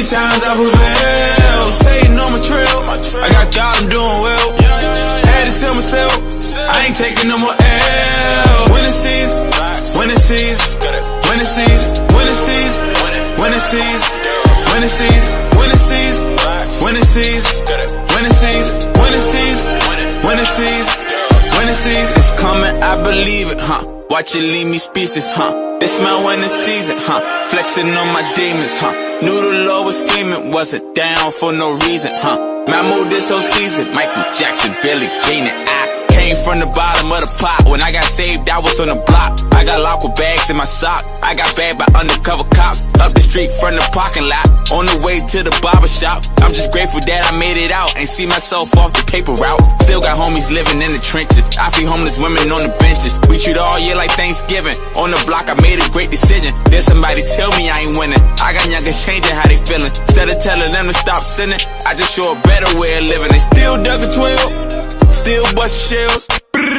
Many times I prevail, Satan on my trail. I got God, I'm doing well. Had to tell myself, I ain't taking no more L. When it sees, when it sees, when it sees, when it sees, when it sees, when it sees, when it sees, when it sees, when it sees, when it sees, when it sees, when it sees, it's coming, I believe it, huh? Watch it leave me speechless, huh? This my winning season, huh? Flexing on my demons, huh? Knew the Lord was scheming, wasn't down for no reason, huh? My mood this whole season, Michael Jackson, Billie Jean, and I came from the bottom of the pot. When I got saved, I was on the block. I got locked with bags in my sock. I got bagged by undercover cops. Up the street from the parking lot. On the way to the barber shop. I'm just grateful that I made it out and see myself off the paper route. Still got homies living in the trenches. I feed homeless women on the benches. We treat all year like Thanksgiving. On the block, I made a great decision. Then somebody tell me I ain't winning. I got youngers changing how they feeling. Instead of telling them to stop sinning, I just show a better way of living. They still dug a 12. Still bust shells,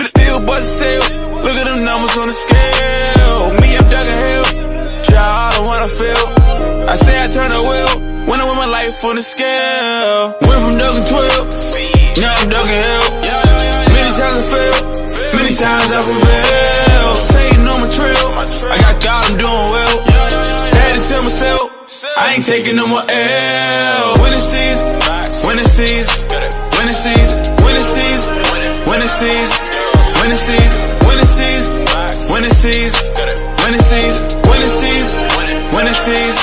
still bust sales. Look at them numbers on the scale. Me, I'm dug a hell. Try all the one I feel. I say I turn a wheel when I win my life on the scale. Went from dug a 12, now I'm dug a hell. Many times I fail, many times I prevail. Satan on my trail, I got God, I'm doing well. Had to tell myself, I ain't taking no more L. When it sees, when it sees, when it sees, when it sees, when it sees, when it sees, when it sees, when it sees, when it sees, when it sees, when it sees,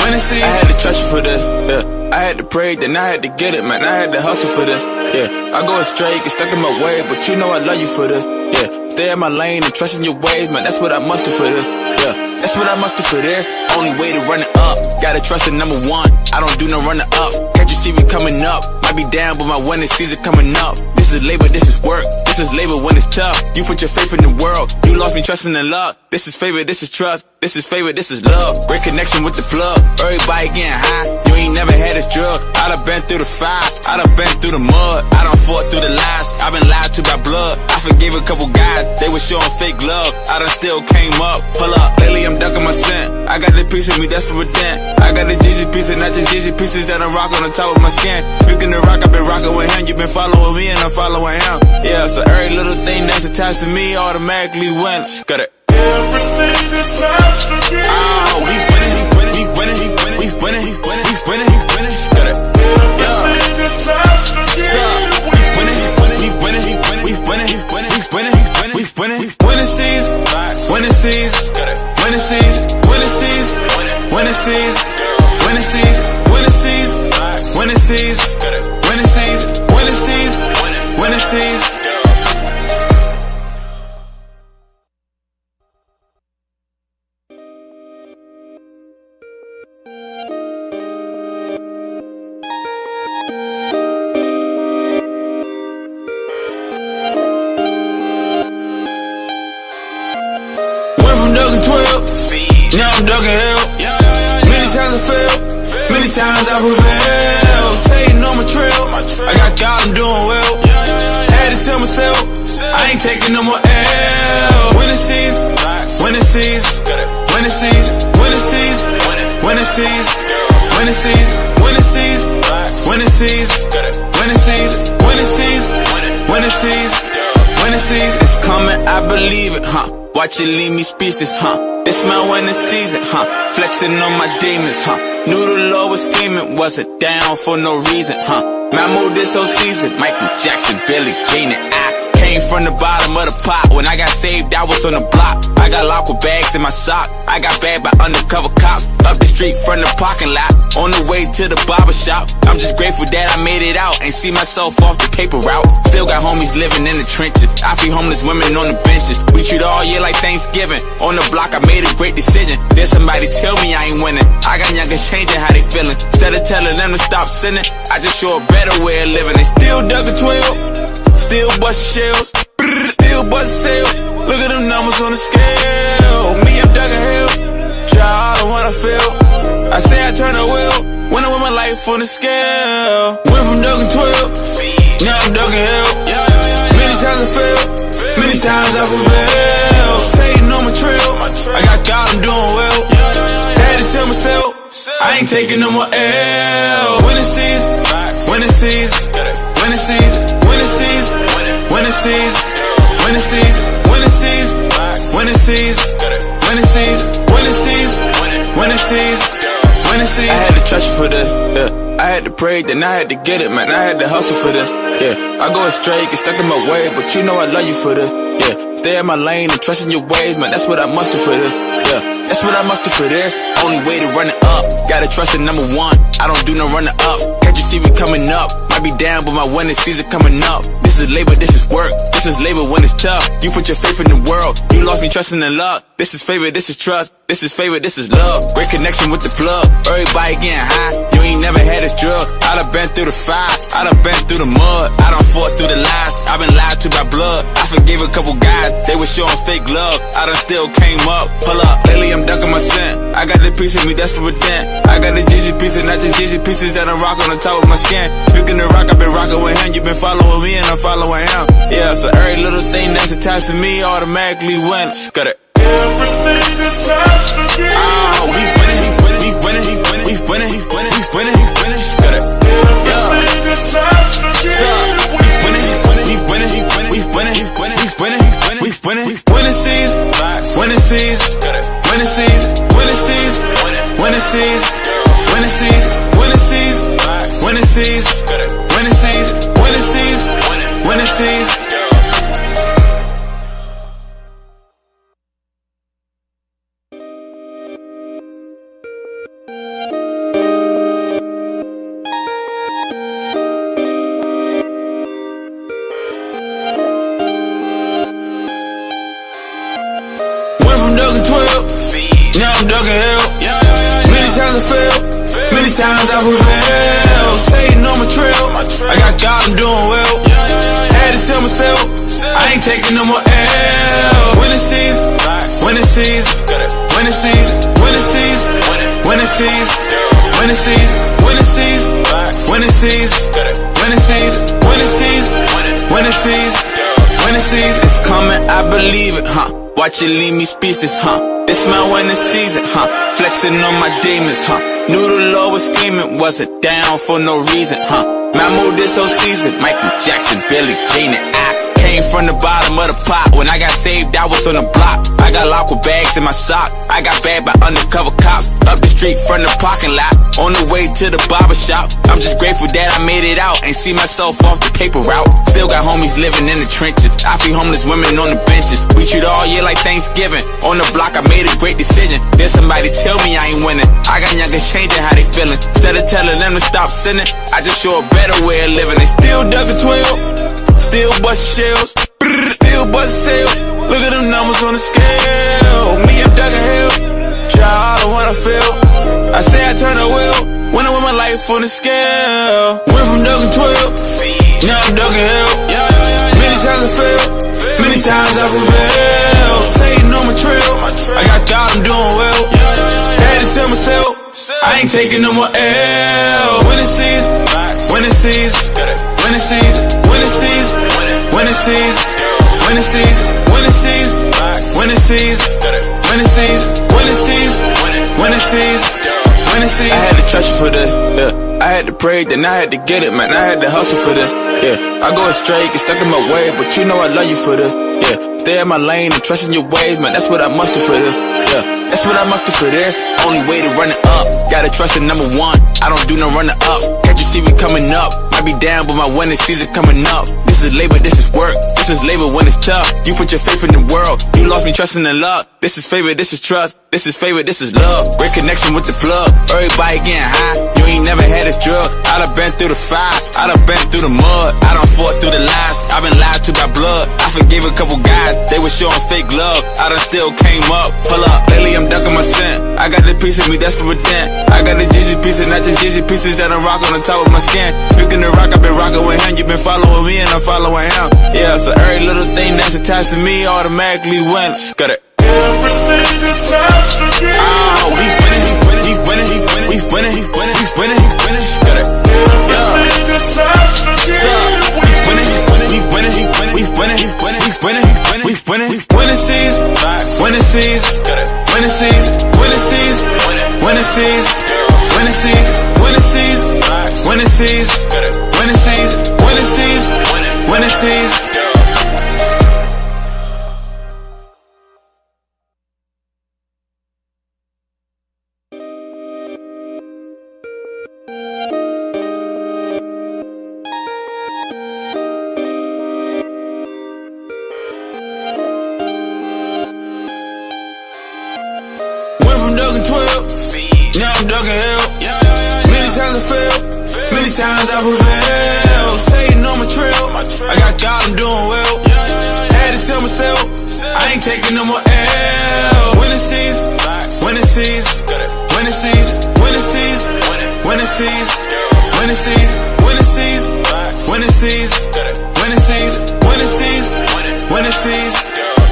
when it sees. I had to trust you for this, yeah. I had to pray, then I had to get it, man. I had to hustle for this, yeah. I go astray, get stuck in my way, but you know I love you for this, yeah. Stay in my lane and trust in your ways, man. That's what I must do for this, yeah. That's what I must do for this. Only way to run it up. Gotta trust in number one. I don't do no runner ups. Can't you see me coming up? Might be down, but my winning season coming up. This is labor, this is work. This is labor when it's tough. You put your faith in the world. You lost me trusting in luck. This is favor, this is trust. This is favor, this is love. Great connection with the plug. Everybody getting high. You ain't never had this drug. I done been through the fire. I done been through the mud. I done fought through the lies. I been lied to by blood. I forgave a couple guys. They was showing fake love. I done still came up. Pull up. Lately I'm ducking my scent. I got the piece of me that's for a dent. I got the Jeezy pieces, not just Jeezy pieces that I'm rocking on top of my skin. Speaking of rock, I've been rocking with him. You been following me and I'm following him. Yeah, so every little thing that's attached to me automatically wins. Got it. Everything attached to me. Oh, we winning, we winning, we winning, we winning, we winning, we winning, we winning, we winning. Got it. Everything attached to me. We winning, we winning, we winning, we winning, we winning, we winning, we winning, we winning, we winning. When it sees, when it sees, when it sees, when it sees, when it sees, when it sees, when it sees, when it sees, when it sees, when it sees, when it sees. Now I'm dug in hell. Many times I fail, many times I prevail. Satan on my trail, I got God, I'm doing well. Had to tell myself, I ain't taking no more L. When it sees, when it sees, when it sees, when it sees, when it sees, when it sees, when it sees, when it sees, when it sees, when it sees, when it sees, when it sees, it's coming, I believe it, huh? Watch it leave me speechless, huh? It's my winning season, huh? Flexing on my demons, huh? Knew the Lord was scheming, wasn't down for no reason, huh? My mood this whole season, Michael Jackson, Billie Jean, and I came from the bottom of the pot. When I got saved, I was on the block. I got locked with bags in my sock. I got bagged by undercover cops. Up the street from the parking lot. On the way to the barber shop. I'm just grateful that I made it out and see myself off the paper route. Still got homies living in the trenches. I feed homeless women on the benches. We treat all year like Thanksgiving. On the block, I made a great decision. Then somebody tell me I ain't winning. I got youngers changing how they feeling. Instead of telling them to stop sinning, I just show a better way of living. They still dug a 12. Still bust shells. Still bust sales. Look at them numbers on the scale. Me, I'm dug a hell. Try all the one I feel. I say I turn a wheel when I win my life on the scale. Went from dug a 12, now I'm dug a hell. Many times I fail, many times I prevail. Satan on my trail, I got God, I'm doing well. Had to tell myself, I ain't taking no more L. Winning season, winning season, winning season, winning season, winning season, winning season, winning season, winning season, winning season, winning season, winning season, winning season. I had to trust you for this, yeah. I had to pray, then I had to get it, man. I had to hustle for this, yeah. I go astray, get stuck in my way, but you know I love you for this, yeah. Stay in my lane and trust in your ways, man. That's what I must do for this, yeah. That's what I must do for this. Only way to run it up. Gotta trust in number one. I don't do no runner ups. Can't you see we coming up? Might be down, but my winning season coming up. This is labor, this is work. This is labor when it's tough. You put your faith in the world. You lost me trusting in luck. This is favor, this is trust. This is favor, this is love. Great connection with the plug. Everybody getting high. You ain't never had this drug. I done been through the fire. I done been through the mud. I done fought through the lies. I been lied to by blood. I forgave a couple guys. They was showing fake love. I done still came up. Pull up. Lately I'm ducking my scent. I got the piece of me that's for a dent. I got the Gigi pieces, not just Gigi pieces that I rock on the top of my skin. Speaking of rock, I've been rocking with him. You been following me and I'm following him. Yeah, so every little thing that's attached to me automatically wins. Got it. Everything attached to you. Oh, we winning, we winning, we winning, we winning, we winning, we winning, we winning. Got it. Everything attached to you. We winning, we winning, we winning, we winning, we winning, we winning, we winning, we winning season, winning season, winning season, winning season, winning season, winning season, winning season, winning season, winning season, winning season, winning season. Now I'm ducking hell. Many times I failed, many times I prevailed. Satan on my trail, I got God, I'm doing well. Had to tell myself, I ain't taking no more L. Winning season, winning season, winning season, winning season, winning season, winning season, winning season, winning season, winning season, winning season, winning season, winning season. It's coming, I believe it, huh? Watch it leave me speechless, huh? It's my winning season, huh? Flexing on my demons, huh? Knew the Lord was scheming, wasn't down for no reason, huh? My mood this whole season, Michael Jackson, Billie Jean, and I came from the bottom of the pot. When I got saved, I was on the block. I got locked with bags in my sock. I got bagged by undercover cops. Up the street from the parking lot. On the way to the barber shop. I'm just grateful that I made it out and see myself off the paper route. Still got homies living in the trenches. I feed homeless women on the benches. We treat all year like Thanksgiving. On the block, I made a great decision. Then somebody tell me I ain't winning. I got youngers changing how they feeling. Instead of telling them to stop sinning, I just show a better way of living. They still ducking 12. Still bust shells, still bust sales. Look at them numbers on the scale. Me, I'm ducking hell. Try all the one I feel. I say I turn a wheel when I with my life on the scale. Went from ducking 12, now I'm ducking hell. Many times I fail, many times I prevail. Satan on my trail, I got God, I'm doing well. Had to tell myself, I ain't taking no more L. Winning season, winning season, winning season, winning season, winning season, winning season, winning season, winning season, winning season, winning season, winning season, winning season. I had to trust you for this, yeah. I had to pray, then I had to get it, man. I had to hustle for this, yeah. I go astray, get stuck in my way, but you know I love you for this, yeah. Stay in my lane and trust in your ways, man. That's what I must do for this, yeah. That's what I must do for this. Only way to run it up. Gotta trust in number one. I don't do no runner ups. Can't you see we coming up? Might be down, but my winning season coming up. This is labor, this is work. This is labor when it's tough. You put your faith in the world. You lost me trusting in luck. This is favor, this is trust. This is favor, this is love. Great connection with the plug. Everybody getting high. You ain't never had this drug. I done been through the fire. I done been through the mud. I done fought through the lies. I been lied to by blood. I forgave a couple guys. They was showing fake love. I done still came up. Pull up. Lately I'm ducking my scent. I got the piece of me that's for a dent. I got the Gigi pieces, not just Gigi pieces that I rock on the top of my skin. Speaking of rock, I've been rocking with him. You been following me and I'm following him. Yeah, so every little thing that's attached to me automatically wins. Got it. Everything attached to you. Oh, we winning, we winning, we winning, we winning, we winning, we winning, we winning. Got it. Everything attached to you. We winning, we winning, we winning, we winning, we winning, we winning, we winning, we winning season, winning season, winning season, winning season, winning season, winning season, winning season, winning season, winning season, winning season. Now I'm ducking hell. Many times I failed, many times I prevailed. Satan on my trail, I got God, I'm doing well. Had to tell myself, I ain't taking no more L. Winning season, winning season, winning season, winning season, winning season, winning season, winning season, winning season, winning season, winning season, winning season,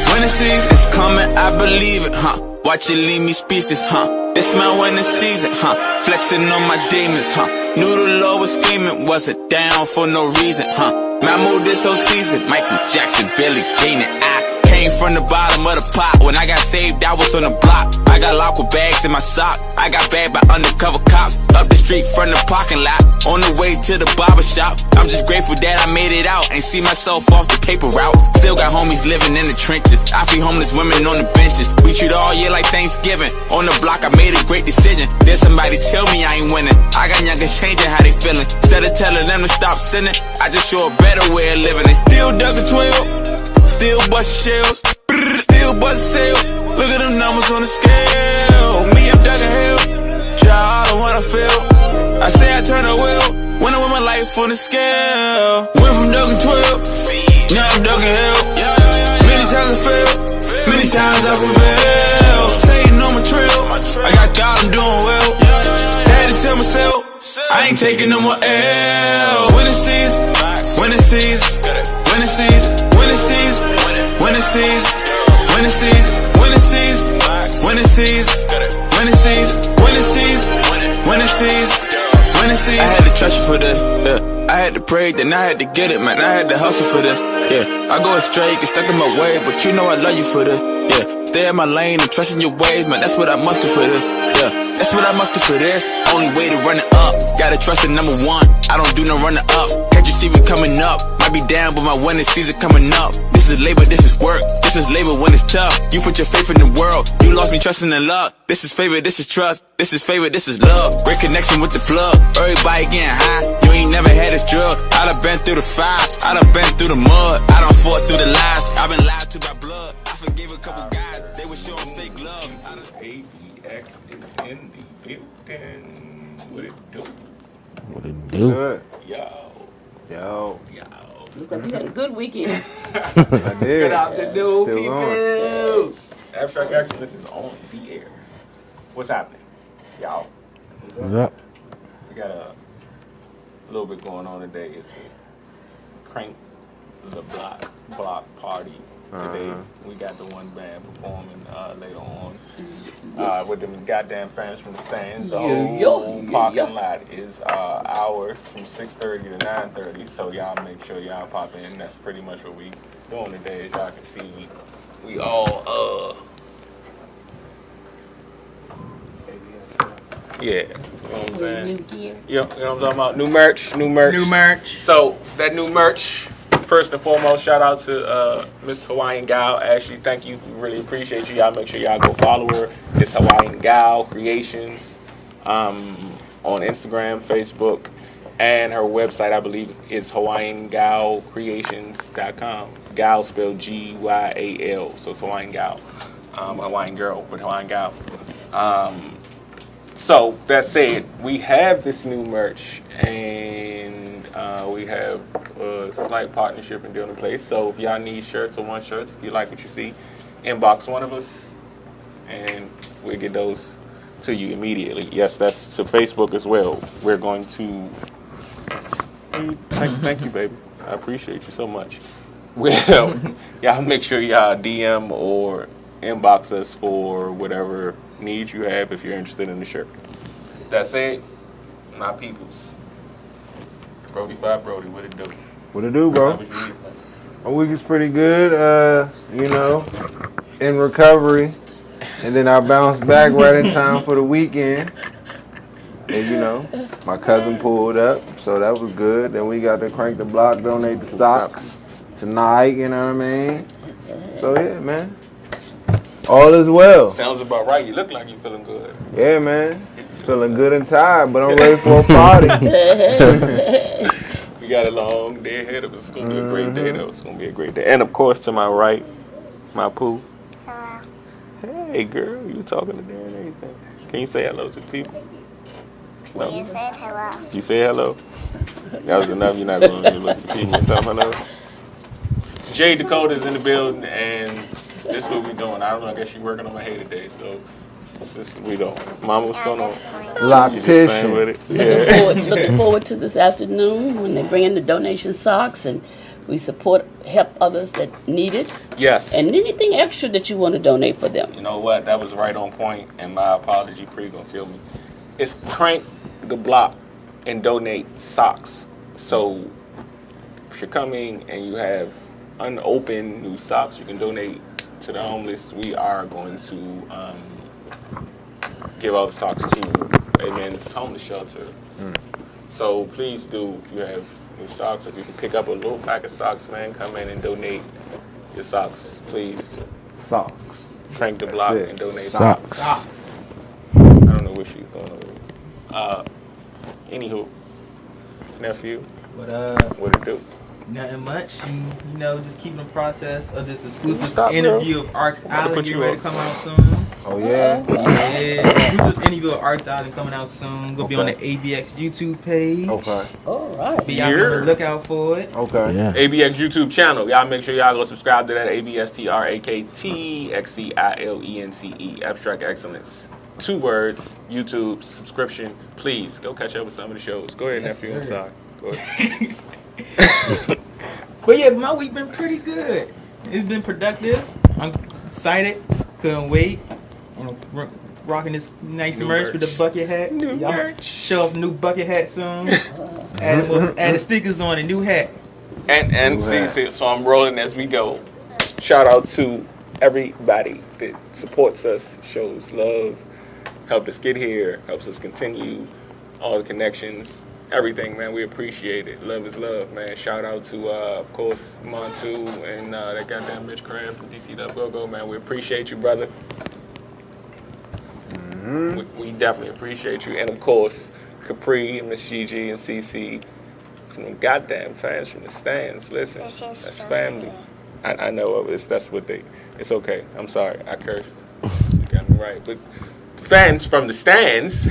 winning season. It's coming, I believe it, huh? Watch it leave me speechless, huh? It's my winning season, huh? Flexing on my demons, huh? Knew the Lord was scheming, wasn't down for no reason, huh? My mood this whole season, Michael Jackson, Billie Jean, and I came from the bottom of the pot. When I got saved, I was on the block. I got locked with bags in my sock. I got bagged by undercover cops. Up the street from the parking lot. On the way to the barber shop. I'm just grateful that I made it out. Ain't see myself off the paper route. Still got homies living in the trenches. I feed homeless women on the benches. We treat all year like Thanksgiving. On the block, I made a great decision. Then somebody tell me I ain't winning. I got youngers changing how they feeling. Instead of telling them to stop sinning, I just show a better way of living. They still ducking 12. Still bustin' shells, still bustin' sales. Look at them numbers on the scale. Me, I'm ducking hell. Try all of what I feel. I say I turn a wheel when I'm with my life on the scale. Went from ducking 12, now I'm ducking hell. Many times I fail, many times I prevail. Satan on my trail, I got God, I'm doing well. Had to tell myself, I ain't taking no more L. Winning season, winning season, winning season, winning season, winning season, winning season, winning season, winning season, winning season, winning season, winning season, winning season. I had to trust you for this, yeah. I had to pray, then I had to get it, man. I had to hustle for this, yeah. I go astray, get stuck in my way, but you know I love you for this, yeah. Stay in my lane and trust in your ways, man. That's what I must do for this, yeah. That's what I must do for this. Only way to run it up. Gotta trust in number one. I don't do no running ups. Can't you see we coming up? Might be down, but my winning season coming up. This is labor, this is work. This is labor when it's tough. You put your faith in the world. You lost me trusting in luck. This is favor, this is trust. This is favor, this is love. Great connection with the plug. Everybody getting high. You ain't never had this drug. I done been through the fire. I done been through the mud. I done fought through the lies. I been lied to by blood. I forgave a couple guys. They were showing fake love. ABX is in the building. What it do? What it do? Good. Yo. Looks like you had a good weekend. I did. Good afternoon, Still people. Abstrakt Xcilence is on the air. What's happening, y'all? What's up? We got a little bit going on today. It's a crank the block party today. We got the one band performing later on. With them goddamn fans from the stands. The whole parking lot is hours from 6:30 to 9:30. So y'all make sure y'all pop in. That's pretty much what we doing today. As y'all can see, we all yeah, you know what I'm saying? New gear. You know what I'm talking about? New merch. So that new merch. First and foremost, shout out to Miss Hawaiian Gal. Ashley, thank you. We really appreciate you. Y'all make sure y'all go follow her. It's Hawaiian Gal Creations on Instagram, Facebook, and her website, I believe, is HawaiianGalCreations.com. Gal spelled G-Y-A-L. So it's Hawaiian Gal. Hawaiian girl, but Hawaiian Gal. So that said, we have this new merch, and we have a slight partnership and deal in place. So if y'all need shirts or want shirts, if you like what you see, inbox one of us, and we'll get those to you immediately. Yes, that's to Facebook as well. We're going to thank you, baby. I appreciate you so much. Well, y'all make sure y'all DM or inbox us for whatever needs you have if you're interested in the shirt. That said, my peoples. Brody by Brody, what it do? What it do, bro? My week is pretty good. You know, in recovery, and then I bounced back right in time for the weekend. And you know, my cousin pulled up, so that was good. Then we got to crank the block, donate the socks tonight, you know what I mean? So yeah, man. All is well. Sounds about right. You look like you're feeling good. Yeah, man. Feeling good and tired, but I'm ready for a party. We got a long day ahead of us. It's going to be a great day, though. It's going to be a great day. And, of course, to my right, my poo. Hello. Hey, girl. You talking to there and everything. Can you say hello to the people? No? You said hello. You say hello? That was enough. You're not going to look at the people and tell them hello? So Jay Dakota's in the building, and this is what we're doing. I don't know. I guess she's working on my hair today, so this is we don't. Mama, what's going on? Loctician. With it? Yeah. Looking forward to this afternoon when they bring in the donation socks and we help others that need it. Yes. And anything extra that you want to donate for them. You know what? That was right on point, and my apology, Pre gonna kill me. It's crank the block and donate socks. So if you're coming and you have unopened new socks, you can donate to the homeless. We are going to give all the socks to Amen's homeless shelter. So please do, if you have new socks, if you can pick up a little pack of socks, man, come in and donate your socks, please. Socks. Crank the block That's it. and donate Socks. socks. I don't know what she's going on with. Anywho, nephew, But what it do? nothing much. You know, just keeping the process of this exclusive Stop, bro. interview of Xcilence put getting you ready up. to come out soon. Oh yeah. Yeah, exclusive interview of Xcilence coming out soon. Gonna be on the ABX YouTube page. Okay. All right. Be out on the lookout for it. Okay. Yeah. ABX YouTube channel. Y'all make sure y'all go subscribe to that. ABSTRAKT Abstrakt Xcilence. 2 words. YouTube subscription. Please go catch up with some of the shows. Go ahead, Yes, nephew. I'm sir. sorry. Go ahead. But yeah, my week been pretty good. It's been productive. I'm excited. Couldn't wait. I'm rocking this nice New merch with the merch. bucket hat. New Y'all merch. Show off the new bucket hat soon. Add the stickers on a new hat. And see, so I'm rolling as we go. Shout out to everybody that supports us, shows love, helped us get here, helps us continue, all the connections, everything, man. We appreciate it. Love is love, man. Shout out to, of course, Montu and that goddamn Mitch Cram from DC Go, man. We appreciate you, brother. We definitely appreciate you. And, of course, Capri and Miss Gigi and CC from the goddamn fans from the stands. Listen, that's family. I know that's what they. It's okay. I'm sorry. I cursed. You got me right. But fans from the stands,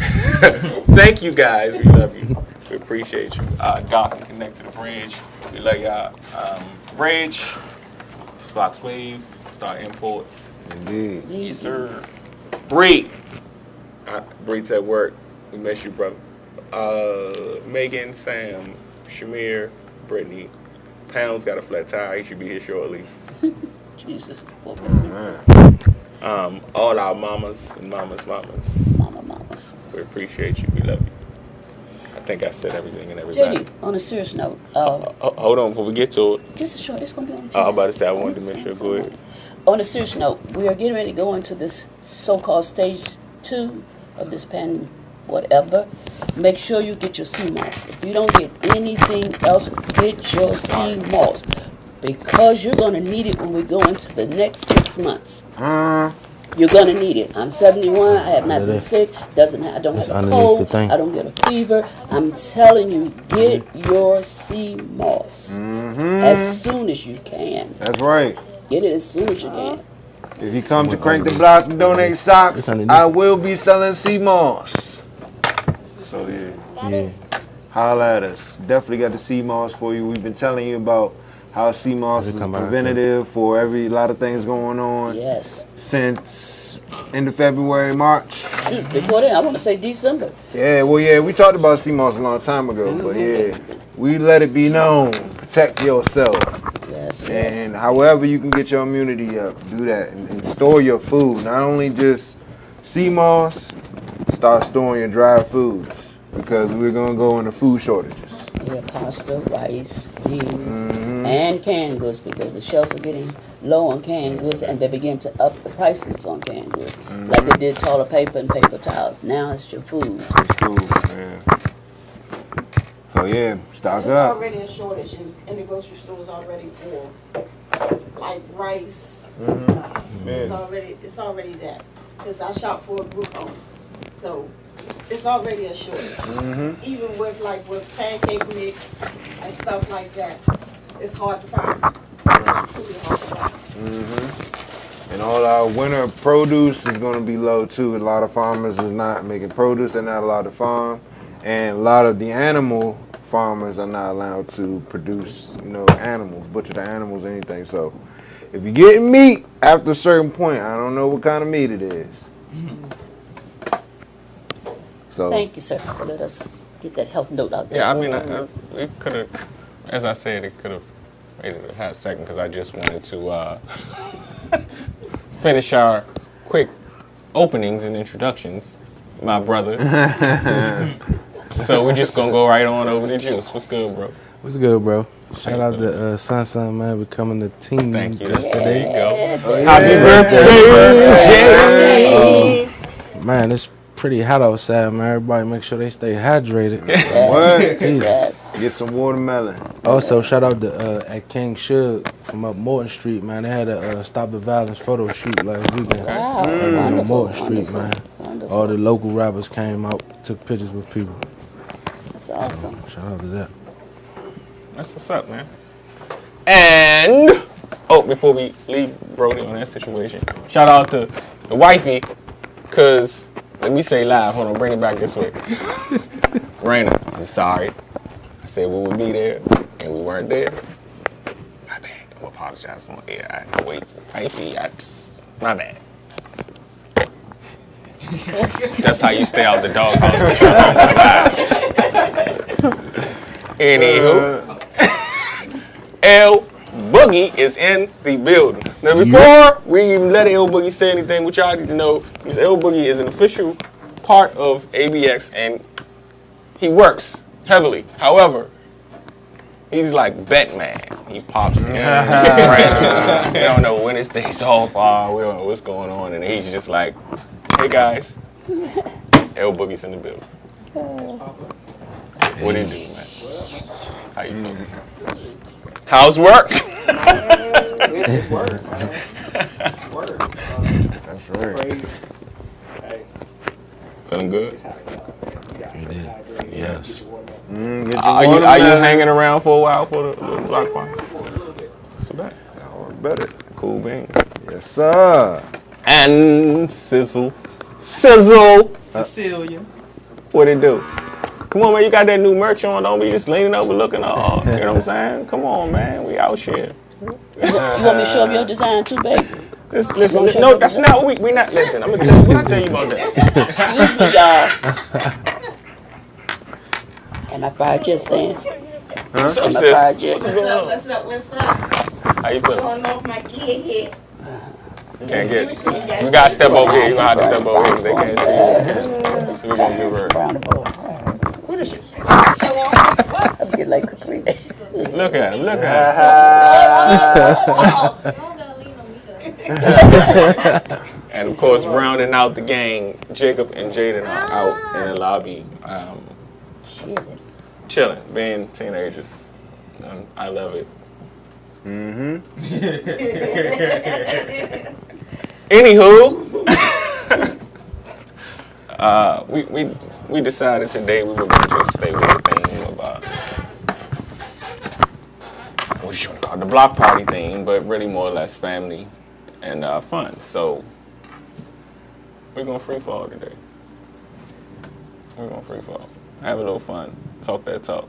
thank you guys. We love you. We appreciate you. Doc and Connect to the Bridge. We love y'all. Bridge, Fox Wave, Star Imports. Indeed. Yes, sir. Bree. Bree's at work. We miss you, brother. Megan, Sam, Shamir, Brittany. Pound's got a flat tire. He should be here shortly. Jesus. All our mamas and mamas. Mamas. We appreciate you. We love you. I think I said everything and everybody. JD, on a serious note, Hold on before we get to it. just a short, it's going to be on the I'm about to say I wanted to make sure. Go ahead. On a serious note, we are getting ready to go into this so-called stage 2 of this whatever. Make sure you get your CMOS. If you don't get anything else, get your CMOS. Because you're going to need it when we go into the next 6 months. You're going to need it. I'm 71. I have not been sick. I don't have a underneath cold. the thing. I don't get a fever. I'm telling you, get your CMOS as soon as you can. That's right. Get it as soon as you can. If you come to Crank the Block and donate socks, It's underneath. I will be selling CMOS. So yeah. Yeah. Holla at us. Definitely got the CMOS for you. We've been telling you about how CMOS is come out, preventative for a lot of things going on Yes. since end of February, March. Shoot, before then, I want to say December. Yeah, we talked about CMOS a long time ago, but yeah, we let it be known. Protect yourself. Yes, yes. And however you can get your immunity up, do that. And store your food. Not only just CMOS, start storing your dry foods because we're going to go into food shortages. here pasta, rice, beans, and canned goods because the shelves are getting low on canned goods and they begin to up the prices on canned goods. Like they did toilet paper and paper towels. Now it's your food. Yeah. So yeah, stock There's up. already a shortage in the grocery stores already for like rice and Mm-hmm. stuff. It's already that. Because I shop for a group home. So it's already a shortage. Mm-hmm. Even with pancake mix and stuff like that, it's hard to find. It's truly hard to find. And all our winter produce is going to be low too. A lot of farmers is not making produce. They're not allowed to farm. And a lot of the animal farmers are not allowed to produce, animals, butcher the animals, anything. So if you're getting meat after a certain point, I don't know what kind of meat it is. So Thank you, sir, for letting us get that health note out there. Yeah, I mean, it could have, as I said, it could have waited a hot second because I just wanted to finish our quick openings and introductions, my brother. So we're just going to go right on over to Juice. What's good, bro? What's good, bro? Shout out to Sun, man, becoming the team Thank you. yesterday. There you go. Happy birthday, Man, it's pretty hot outside, man. Everybody make sure they stay hydrated. what? Jesus. Get some watermelon. Also, shout out to at King Shug from up Morton Street, man. They had a Stop the Violence photo shoot last weekend. Wow, On wonderful, Morton Street, man. wonderful. All the local rappers came out, took pictures with people. That's awesome. Shout out to that. That's what's up, man. And, before we leave Brody on that situation, shout out to the wifey, because, let me say live, hold on, bring it back this way. Raina, I'm sorry. I said we would be there, and we weren't there. My bad. I'm apologize on air. Wifey, my bad. That's how you stay out the doghouse. Anywho. L Boogie is in the building. Now, before we even let L Boogie say anything, which y'all need to know, is L Boogie is an official part of ABX and he works heavily. However, he's like Batman. He pops in. Right? We don't know when his days off are. We don't know what's going on. And he's just like, hey guys, L Boogie's in the building. What do you do, man? How you doing? How's work? It's work, man. Work. That's right. Feeling good? Yes. Get your Are you watermelon. hanging around for a while for the block party? So bad. Better. Cool beans. Yes, sir. And Sizzle. Cecilia. What it do? Come on, man. You got that new merch on. Don't be just leaning over looking all. You know what I'm saying? Come on, man. We out here. You want me to show up your design too, baby? Listen. No, that's not what we not. Listen, I'm going to tell you about that. Excuse me, y'all. And my fried jet stands. What's up, And my sis? fried jet. What's going on? What's up? How you feeling? Going off my kid here. Can't get. You got to step over here. You going to have to step over here because they can't see you. So we're going to give her. Round the ball. What is she? I'm getting like Capri. Look at him. Look at him. And of course, rounding out the gang, Jacob and Jaden are out in the lobby, chilling, being teenagers. I love it. Anywho, we decided today we were going to just stay with the theme of what you want to call it, the block party theme, but really more or less family and fun. So we're going to free fall today. We're going to free fall. Have a little fun. Talk that talk.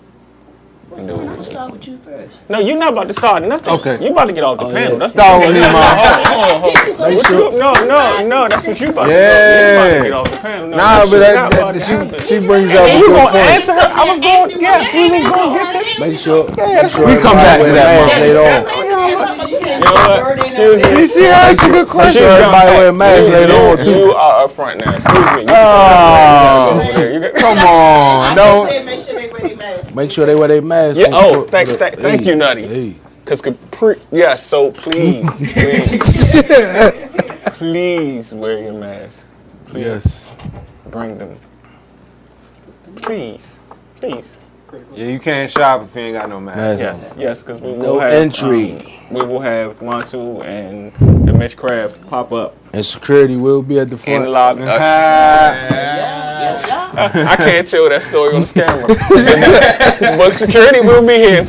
What's up? I'm gonna start with you first. No, you're not about to start nothing. Okay. You about to get off the panel. That's Start with me, man. No, that's what you about to do. Yeah. You about to get off the panel. No, Nah, that but shit not about to happen. she brings up a You good gonna point. answer her? I was going, yeah, she was going to get to Make sure. We come back to that later on. You know what? Excuse me. She asked a good question. Everybody wear masks later on too. You are up front now. Excuse me. Come on, don't. Make sure they wear their mask. Make sure they wear their masks. Yeah. Oh, thank you, Nutty. Hey. Cause yes. So please, please wear your mask. Please. Yes. Bring them. Please. Yeah, you can't shop if you ain't got no mask. Yes, because we No will have entry. we will have Montu and the Mitch Crab pop up And security will be at the in front. the lobby. Yes, sir. I can't tell that story on this camera, but security will be here.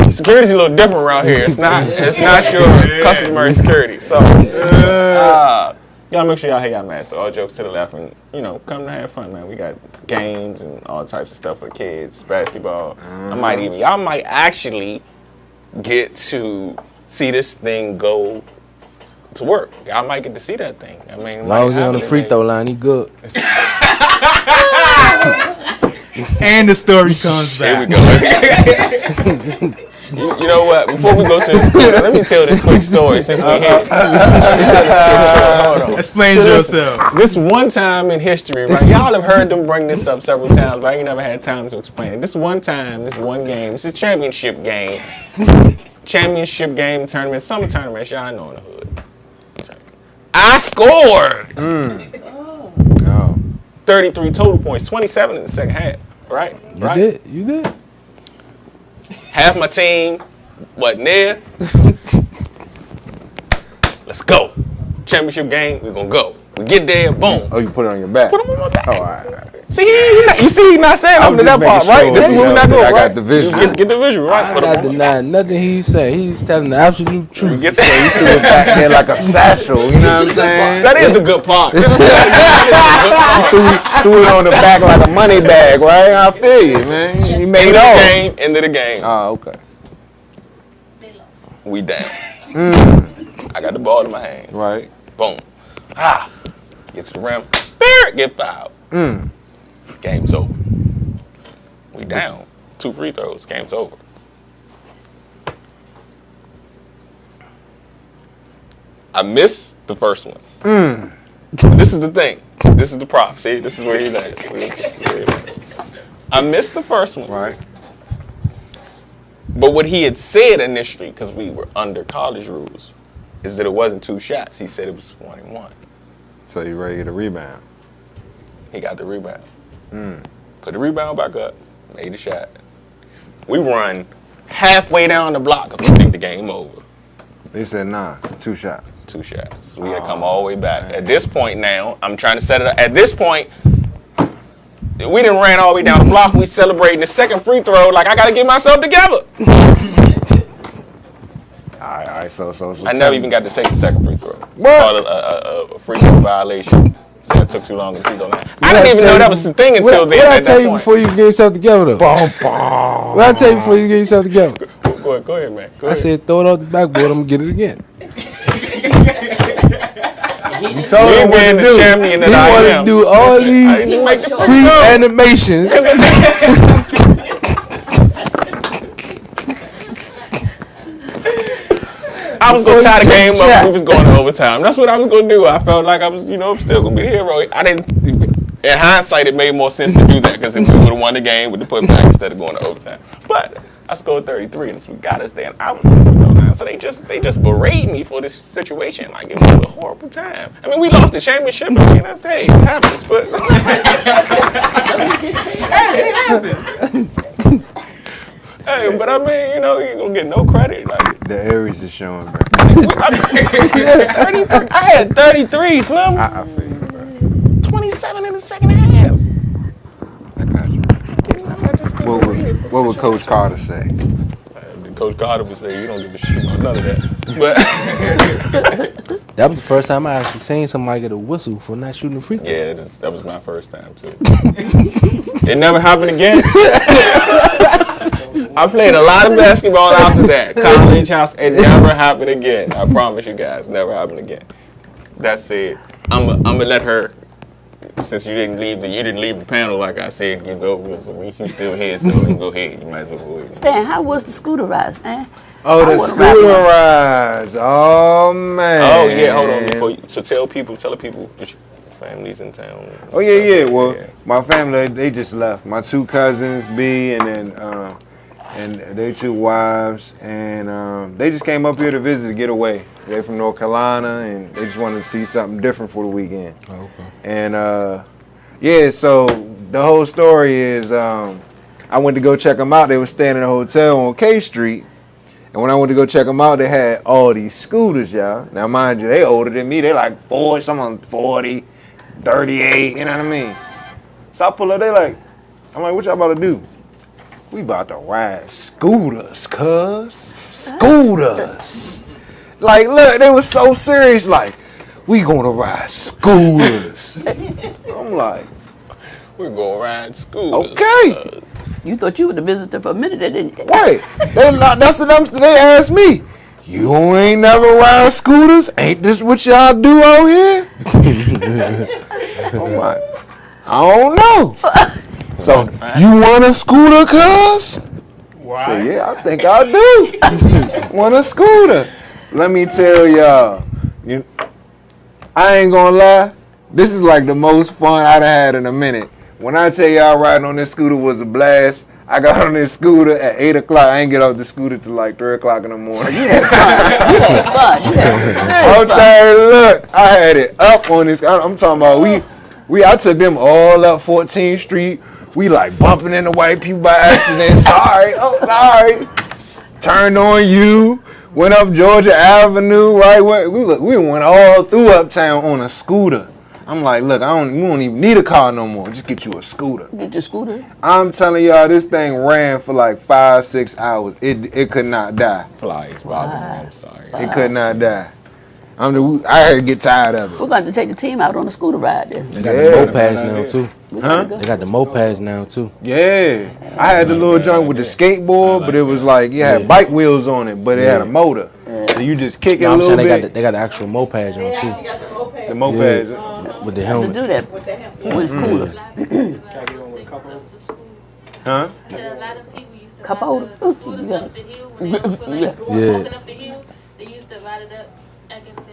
Security's a little different around here. It's not your customary security. So y'all make sure y'all have y'all masks. All jokes to the left, and come to have fun, man. We got games and all types of stuff for the kids, basketball. Y'all might actually get to see this thing go to work. Y'all might get to see that thing. I mean, As long as he's on the free throw line, he good. And the story comes Here we back. go. You know what? Before we go to the school, let me tell this quick story since we're here. Let me tell this quick story. Hold on. Explain So yourself. This one time in history, right? Y'all have heard them bring this up several times, but I ain't never had time to explain it. This one time, this one game, it's a championship game. Championship game tournament, summer tournament, y'all know in the hood. I scored! No. 33 total points, 27 in the second half, right? You did. Half my team wasn't there. Let's go. Championship game, we're gonna go. We get there, boom. Oh, you put it on your back. Put them on my back. Oh, all right. See, you see, he's not saying nothing to that part, right? This is what we're not doing, I right? got the visual. Get the visual, right? I'm Put 'em not on my denying nothing he's saying. He's telling the absolute back. truth. Get Threw it that. back there like a satchel. You know what I'm saying? That is the good part. Threw it on the back like a money bag, right? I feel you, man. You made it all. End of the game. Oh, okay. We down. I got the ball in my hands. Right. Boom. Get to the rim. Get fouled. Game's over. We down. 2 free throws. Game's over. I missed the first one. This is the thing. This is the prop. See, this is where he's at. I missed the first one. Right. But what he had said initially, because we were under college rules, is that it wasn't 2 shots. He said it was 1 and 1. So you ready to get a rebound? He got the rebound. Put the rebound back up. Made the shot. We run halfway down the block because we think the game over. They said, nah, 2 shots. 2 shots. We got to come all the way back. At this point now, I'm trying to set it up. At this point, we done ran all the way down the block. We celebrating the second free throw like I got to get myself together. All right, so I never even got to take the second free throw. What? Called a free throw violation. Said it took too long to free throw line. I didn't even know that was the thing until then. What I at tell that you point. before you get yourself together, though? What I tell you before you get yourself together? Go ahead, man. Go I ahead. said throw it off the backboard. I'm gonna get it again. He told We him what being to the do. champion He that I want to am. do all these He want to show free animations. I was gonna tie the game up. shot. We was going to overtime. That's what I was gonna do. I felt like I was, still gonna be the hero. I didn't. In hindsight, it made more sense to do that because if we would have won the game with the putback instead of going to overtime. But I scored 33, and we got us there. And I was, so they just berate me for this situation. Like it was a horrible time. I mean, we lost the championship. I mean, hey, it happens. But hey, but I mean, you gonna get no credit. Like, The Aries is showing, bro. I had 33, Slim. I feel you, bro. 27 in the second half. I got you. What would Coach Carter say? Coach Carter would say, you don't give a shit about none of that. But That was the first time I actually seen somebody get a whistle for not shooting a free throw. yeah, that was my first time too. It never happened again. I played a lot of basketball after that. College, house, it never happened again. I promise you guys, never happened again. That said, I'm gonna let her since you didn't leave the panel like I said, you go. You still here, so you go ahead. You might as well go ahead. Stan, how was the scooter ride, man? Oh, I the wanna ride scooter one. rides. Oh, man. Oh yeah, hold on. Before you, so tell the people that your family's in town. Oh, yeah. Well, my family, they just left. My 2 cousins, B, and then and their 2 wives, and they just came up here to visit to get away. They're from North Carolina, and they just wanted to see something different for the weekend. Oh, okay. And yeah, so the whole story is I went to go check them out. They were staying in a hotel on K Street. And when I went to go check them out, they had all these scooters, y'all. Now, mind you, they older than me. They like 40, some of them 40, 38, you know what I mean? So I pull up, I'm like, what y'all about to do? We about to ride scooters, cuz. Scooters. Like, look, they was so serious, like, we gonna ride scooters. I'm like, we're gonna ride scooters. okay. You thought you were the visitor for a minute, didn't you? Right. That's what they asked me. You ain't never ride scooters? Ain't this what y'all do out here? I'm like, I don't know. So, you want a scooter, cuz? Why? So, yeah, I think I do. Want a scooter. Let me tell y'all, I ain't gonna lie, this is like the most fun I've had in a minute. When I tell y'all riding on this scooter was a blast, I got on this scooter at 8 o'clock. I ain't get off the scooter till like 3 o'clock in the morning. You had fun. You had some serious I'm fun. saying, look, I had it up on this. I'm talking about I took them all up 14th Street. We like bumping into white people by accident. Sorry. Turned on you. Went up Georgia Avenue. Right, we went all through Uptown on a scooter. I'm like, look, you don't even need a car no more. Just get you a scooter. Get your scooter. I'm telling y'all, this thing ran for like 5-6 hours. It could not die. Flies bothering me. I'm sorry. It could not die. I had to get tired of it. We're going to take the team out on a scooter ride then. They got the mopeds now too. Huh? They got the mopeds now too. Yeah. I had the little joint with the skateboard, but it was like, you had bike wheels on it, but it had a motor. So you just kick it a I'm little saying bit. they got the actual mopeds They on too. actually got the moped. The mopeds. With the To helmet. do that With the help. when it's cooler. Huh? A lot of people used to Cup ride holder. the scooters up the hill when they was Yeah. walking up the hill. They used to ride it up Atkinson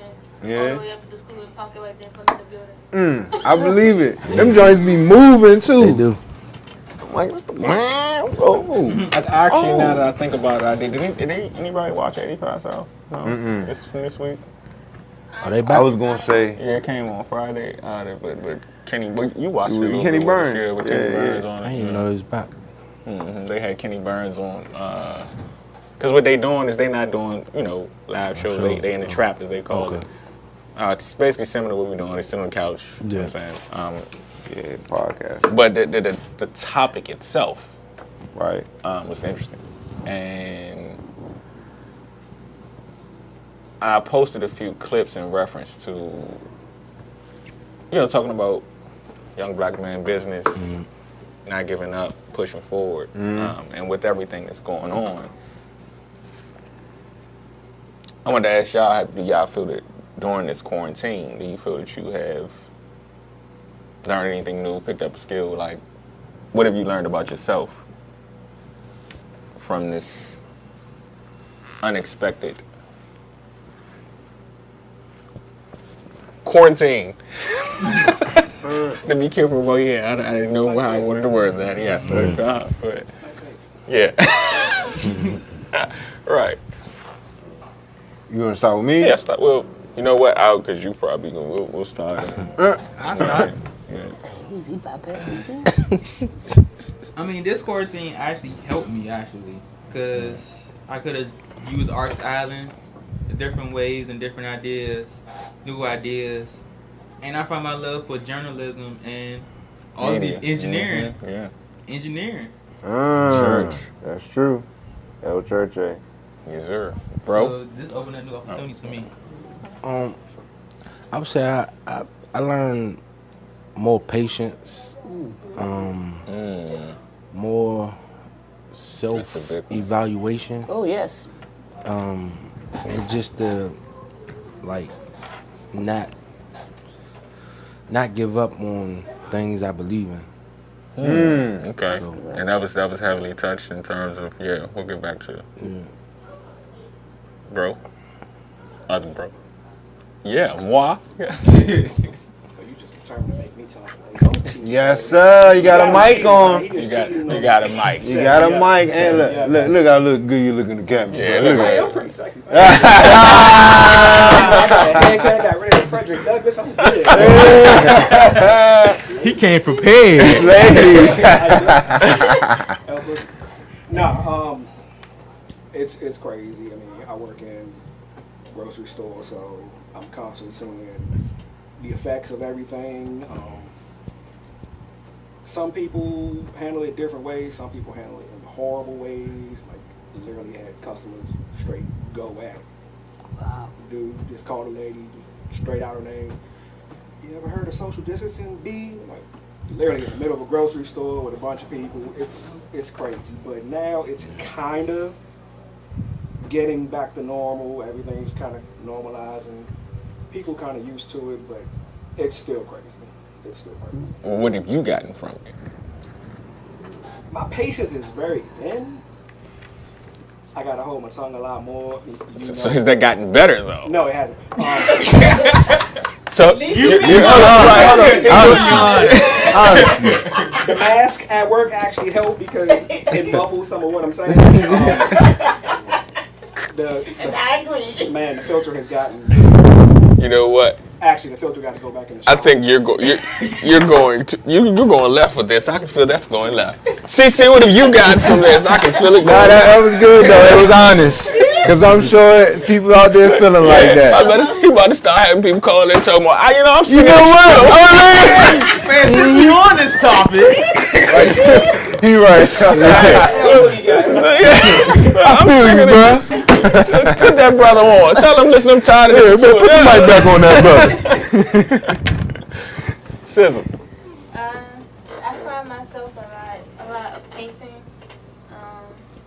all Yeah. the way up to the school and park it right there in front of the building. I believe it. Them joints be moving too. They do. I'm like, what's the oh. Actually, now that I think about it, did anybody watch 85 South? No. This week? Are they I back? was gonna say, Yeah, it came on Friday. But Kenny, you watched it. a little Kenny bit Burns. Yeah, with Kenny Yeah, Burns yeah. on it. I didn't even know they was back. They had Kenny Burns on. Because what they doing is they not doing, live shows. They in the trap, as they call it. It's basically similar to what we're doing. They sit on the couch. You know what I'm saying? yeah, podcast. But the topic itself Right. was interesting. And I posted a few clips in reference to, talking about young black man business, not giving up, pushing forward, and with everything that's going on. I wanted to ask y'all, do y'all feel that during this quarantine, do you feel that you have learned anything new, picked up a skill? Like, what have you learned about yourself from this unexpected quarantine? To be careful about, I didn't know how I wanted to word that. Yes, but yeah. Right. You gonna start with me? Yeah, well, you know what? Because you probably gonna, we'll start. I start. Yeah. He bypassed me again. I mean, this quarantine actually helped me, because I could have used Arts Island in different ways and different ideas, new ideas. And I found my love for journalism and all the engineering. Mm-hmm. Yeah. Engineering. Church. That's true. El Church. Yes, sir. Bro. So this opened up new opportunities for me. I would say I learned more patience, more self-evaluation, Oh, yes. and just to not not give up on things I believe in. Okay. And that was heavily touched in terms of we'll get back to bro. Other bro. Yeah, moi. Yeah. You just determined to make me talk. Yes, sir. You got a mic on. You got a mic. You got a mic. And look how good you look in the camera. Yeah, look Hey, at I'm that. pretty sexy. I got a haircut, got rid of Frederick Douglass. I'm good. He came prepared. No, it's crazy. I mean, I work in grocery store, so I'm constantly seeing the effects of everything. Some people handle it different ways. Some people handle it in horrible ways. Like literally had customers straight go at it. Wow. Dude just called a lady straight out her name. You ever heard of social distancing, B? Like literally in the middle of a grocery store with a bunch of people. It's crazy. But now it's kind of getting back to normal. Everything's kind of normalizing. People kind of used to it, but it's still crazy. It's still crazy. Well, what have you gotten from it? My patience is very thin. I gotta hold my tongue a lot more. So has that gotten better though? No, it hasn't. So The mask at work actually helped because it muffles some of what I'm saying. And I agree. Man, the filter has gotten. You know what? Actually, the filter got to go back in the I shower. think you're going left with this. I can feel that's going left. See what have you got from this? I can feel it going Nah, left. that was good though. It was honest. Cause I'm sure people out there feeling like that. I bet people about to start having people calling and talking about, I'm You sick know of what? Man, since we on this topic, He right. I'm sick of it. Put that brother on. Tell him, listen, I'm tired of this. Put the mic back on that brother. Sizzle. I find myself a lot of painting.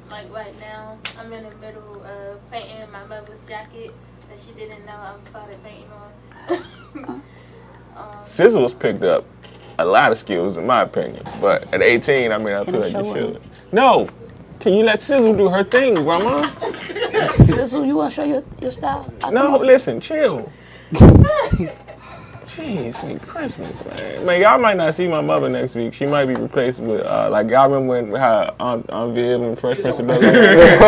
Like right now, I'm in the middle of painting my mother's jacket that she didn't know I started painting on. Sizzle's picked up a lot of skills, in my opinion. But at 18, I feel like you should. No. Can you let Sizzle do her thing, Grandma? Sizzle, you want to show your style? No, listen, chill. Jeez, sweet Christmas, man. Man, y'all might not see my mother next week. She might be replaced with, like, y'all remember how Aunt Viv and Fresh Prince of Bel-Air?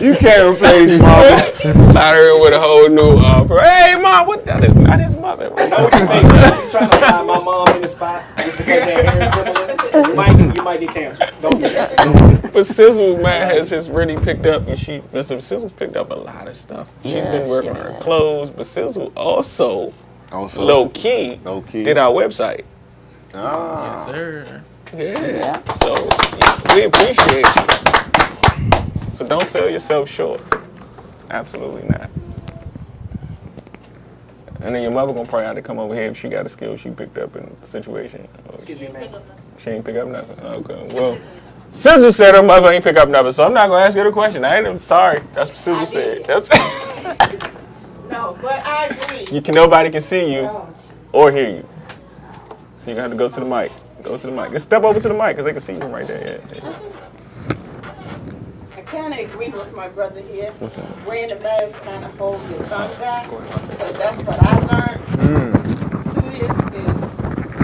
You can't replace mama. Slide her in with a whole new, hey, Mom, that is not his mother. He's trying to find my mom in the spot just because their hair is similar. You might get cancer. Don't do that. But Sizzle, man, has really picked up, and Sizzle's picked up a lot of stuff. She's been working on her clothes, but Sizzle also low key did our website. yes, sir. Yeah. So we appreciate you. So don't sell yourself short. Absolutely not. And then your mother gonna probably have to come over here if she got a skill she picked up in the situation. Excuse me, man. She ain't pick up nothing. Okay. Well, Sizzle said her mother ain't pick up nothing, so I'm not gonna ask her the question. I'm sorry. That's what Sizzle said. No, but I agree. Nobody can see you or hear you. So you have to go to the mic. Go to the mic. Just step over to the mic because they can see you from right there. Yeah. I kind of agree with my brother here. Wearing the mask kind of holds your tongue back. So that's what I learned. Do this is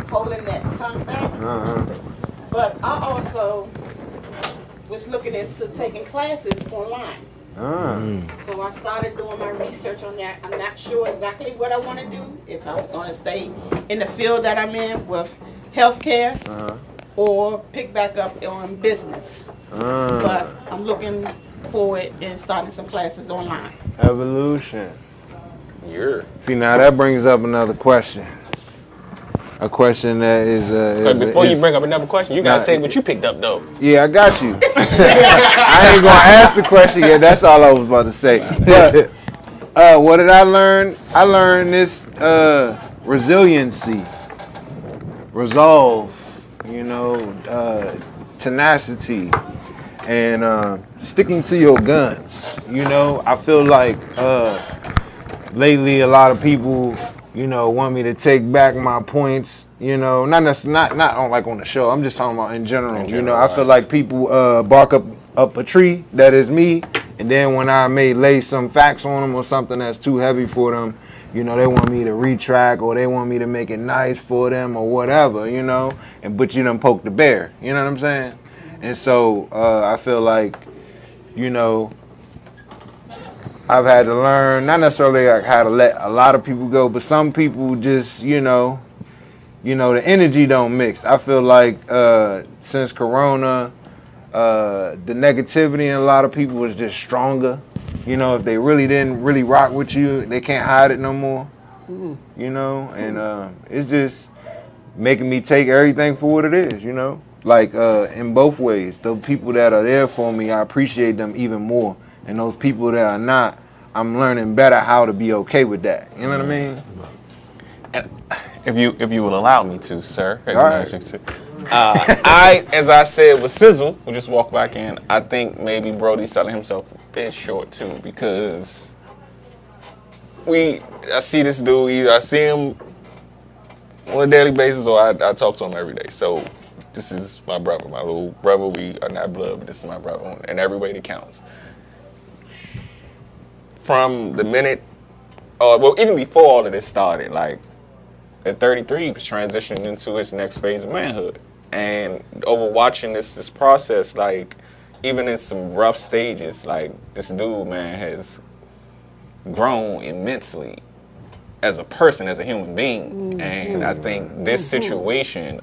holding that tongue back. But I also was looking into taking classes online. So I started doing my research on that. I'm not sure exactly what I want to do. If I was going to stay in the field that I'm in with healthcare or pick back up on business. But I'm looking forward and starting some classes online. Evolution. You're. See, now that brings up another question. A question that is. But before you bring up another question, you gotta say what you picked up, though. Yeah, I got you. I ain't gonna ask the question yet. That's all I was about to say. But what did I learn? I learned this resiliency, resolve, tenacity, and sticking to your guns. You know, I feel like lately a lot of people, you know, want me to take back my points. You know, not on like on the show. I'm just talking about in general. You know, I feel like people bark up a tree that is me, and then when I may lay some facts on them or something that's too heavy for them, you know, they want me to retract or they want me to make it nice for them or whatever, you know, but you done poke the bear, you know what I'm saying? And so I feel like, you know, I've had to learn, not necessarily like how to let a lot of people go, but some people just, you know, the energy don't mix. I feel like since Corona, the negativity in a lot of people is just stronger. You know, if they really didn't really rock with you, they can't hide it no more. You know, and it's just making me take everything for what it is, you know? Like in both ways. The people that are there for me, I appreciate them even more. And those people that are not, I'm learning better how to be okay with that. You know what I mean? And if you will allow me to, sir. All right. As I said with Sizzle, we'll just walk back in. I think maybe Brody's selling himself a bit short too, because I see this dude, I see him on a daily basis, or I talk to him every day. So this is my brother, my little brother. We are not blood, but this is my brother in every way that counts. From the minute, well, even before all of this started, like at 33, he was transitioning into his next phase of manhood. And over watching this process, like even in some rough stages, like this dude, man, has grown immensely as a person, as a human being. And I think this situation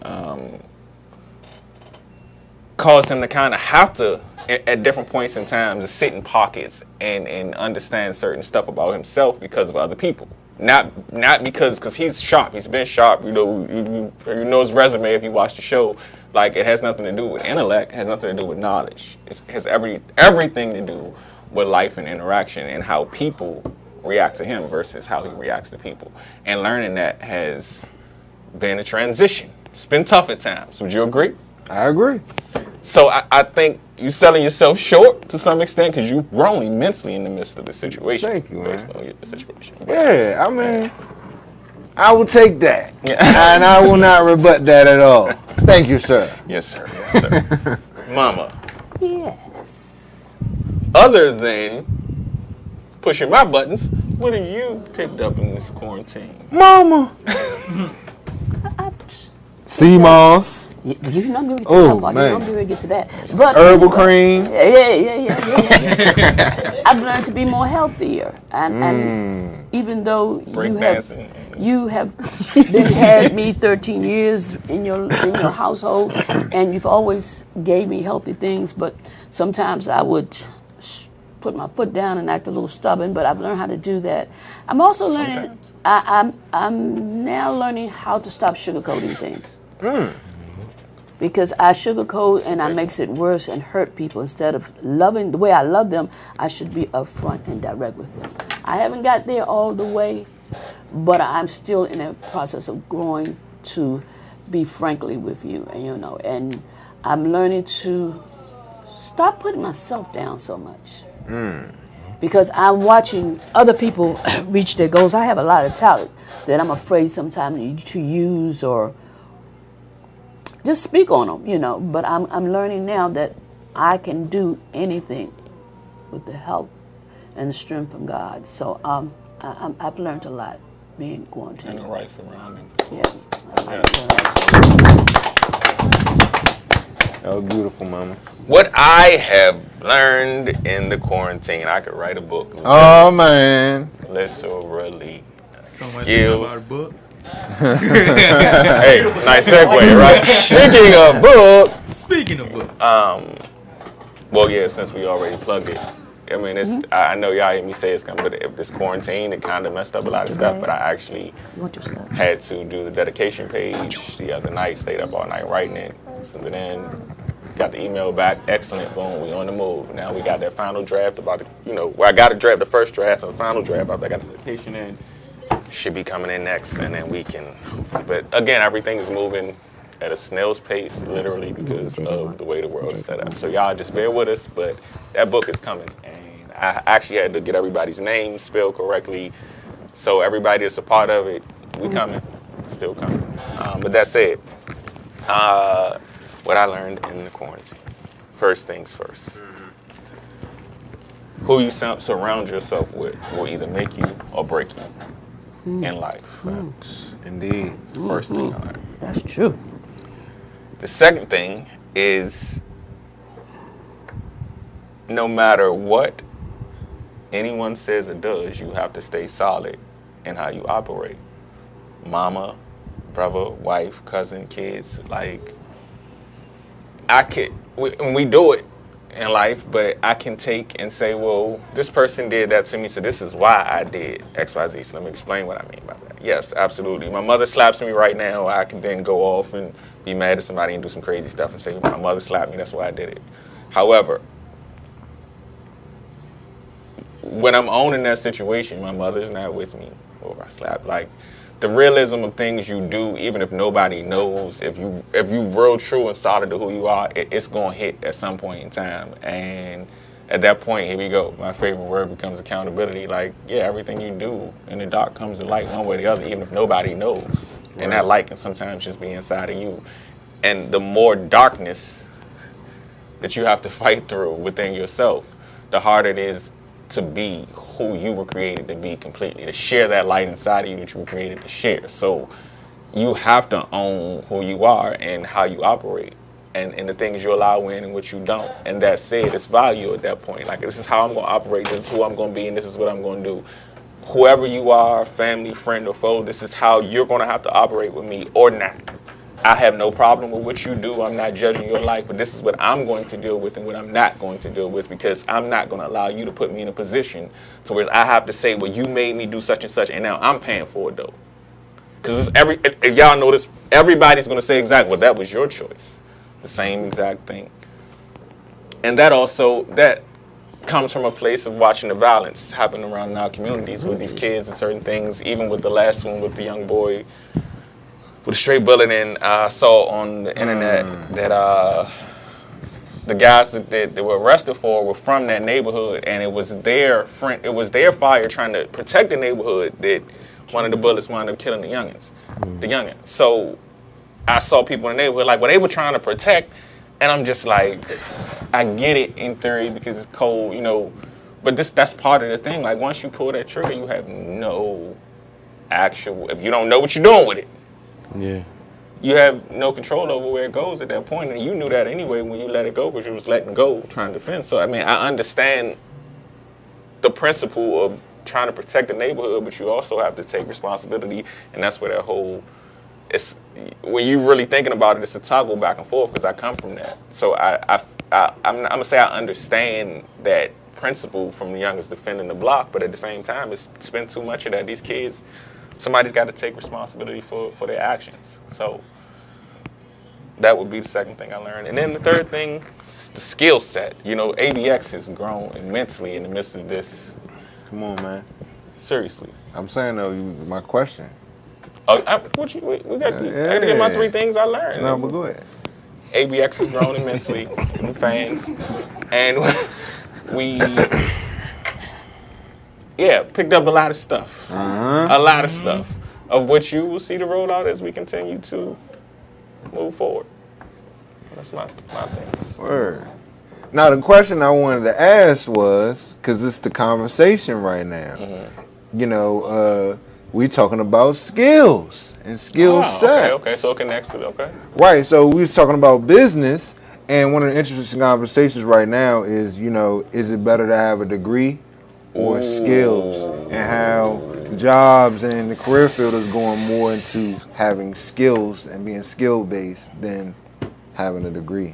caused him to kind of have to, at different points in time, to sit in pockets and understand certain stuff about himself because of other people. Not because he's sharp. He's been sharp. You know his resume if you watch the show. Like, it has nothing to do with intellect. It has nothing to do with knowledge. It has everything to do with life and interaction and how people react to him versus how he reacts to people. And learning that has been a transition. It's been tough at times. Would you agree? I agree. So I think you're selling yourself short to some extent because you've grown immensely in the midst of the situation. Thank you, man. Based on your situation. Yeah, I mean, I will take that. And I will not rebut that at all. Thank you, sir. Yes, sir. Yes, sir. Mama. Yes. Other than pushing my buttons, what have you picked up in this quarantine? Mama. Sea moss. You know I'm going to get to that. I'm going to get to that. But herbal cream. Yeah. I've learned to be more healthier, and even though you have had me 13 years in your household, and you've always gave me healthy things, but sometimes I would put my foot down and act a little stubborn. But I've learned how to do that. I'm also learning. I'm now learning how to stop sugarcoating things. Because I sugarcoat and I makes it worse and hurt people. Instead of loving the way I love them, I should be upfront and direct with them. I haven't got there all the way, but I'm still in a process of growing to be frankly with you, and I'm learning to stop putting myself down so much. Because I'm watching other people reach their goals. I have a lot of talent that I'm afraid sometimes to use or just speak on them, but I'm learning now that I can do anything with the help and the strength from God. So I've learned a lot being quarantined. And the right surroundings. Yes. That was beautiful, Mama. What I have learned in the quarantine, I could write a book. Oh, man. Literally. So much Skills. about a book. Hey, nice segue, right? Speaking of book. Well, yeah, since we already plugged it. I mean, I know y'all hear me say it's kind of, but this quarantine, it kind of messed up a lot of stuff, but I actually had to do the dedication page the other night, stayed up all night writing it, sent it in, got the email back, excellent, boom, we on the move. Now we got that final draft about I got to draft the first draft and the final draft after I got the dedication in. Should be coming in next, and then we can. But again, everything is moving at a snail's pace, literally, because of the way the world is set up. So y'all just bear with us, but that book is coming. And I actually had to get everybody's name spelled correctly. So everybody that's a part of it, we coming, still coming. But that said, what I learned in the quarantine. First things first. Who you surround yourself with will either make you or break you in life. Facts. Indeed. It's the first thing I learned. That's true. The second thing is, no matter what anyone says or does, you have to stay solid in how you operate. Mama, brother, wife, cousin, kids, like, we do it in life, but I can take and say, well, this person did that to me, so this is why I did XYZ. So let me explain what I mean by that. Yes, absolutely. My mother slaps me right now. I can then go off and be mad at somebody and do some crazy stuff and say, my mother slapped me, that's why I did it. However, when I'm owning that situation, my mother's not with me, or I slap. Like, the realism of things you do, even if nobody knows, if you real true and solid to who you are, it's going to hit at some point in time. And at that point, here we go. My favorite word becomes accountability. Like, yeah, everything you do in the dark comes to light one way or the other, even if nobody knows. Right. And that light can sometimes just be inside of you. And the more darkness that you have to fight through within yourself, the harder it is to be who you were created to be completely, to share that light inside of you that you were created to share. So you have to own who you are and how you operate, and the things you allow in and what you don't. And that said, it's value at that point. Like, this is how I'm going to operate, this is who I'm going to be, and this is what I'm going to do. Whoever you are, family, friend, or foe, this is how you're going to have to operate with me or not. I have no problem with what you do. I'm not judging your life, but this is what I'm going to deal with and what I'm not going to deal with, because I'm not going to allow you to put me in a position to where I have to say, well, you made me do such and such, and now I'm paying for it, though. Because if y'all notice, everybody's going to say exactly, well, that was your choice. The same exact thing. And that comes from a place of watching the violence happen around in our communities with these kids and certain things, even with the last one with the young boy with a straight bullet. And I saw on the internet that the guys that were arrested for were from that neighborhood, and it was their fire trying to protect the neighborhood that one of the bullets wound up killing the youngins. So I saw people in the neighborhood like, well, they were trying to protect, and I'm just like, I get it in theory because it's cold, but that's part of the thing. Like, once you pull that trigger, you have no if you don't know what you're doing with it. Yeah. You have no control over where it goes at that point, and you knew that anyway when you let it go, because you was letting go, trying to defend. So, I mean, I understand the principle of trying to protect the neighborhood, but you also have to take responsibility, and that's where that whole, when you're really thinking about it, it's a toggle back and forth, because I come from that. So I'm going to say I understand that principle from the youngest defending the block, but at the same time, it's been too much of that. These kids, somebody's got to take responsibility for their actions. So that would be the second thing I learned. And then the third thing, the skill set. ABX has grown immensely in the midst of this. Come on, man. Seriously. I'm saying, though, my question. I got to get my 3 things I learned. No, but go ahead. ABX has grown immensely in fans. And we... picked up a lot of stuff. A lot of stuff, of which you will see the rollout as we continue to move forward. That's my things. Word. Now, the question I wanted to ask was, because it's the conversation right now, we talking about skills and skill sets. Okay, so it connects to it, okay. Right, so we was talking about business, and one of the interesting conversations right now is, is it better to have a degree or skills, and how jobs and the career field is going more into having skills and being skill-based than having a degree.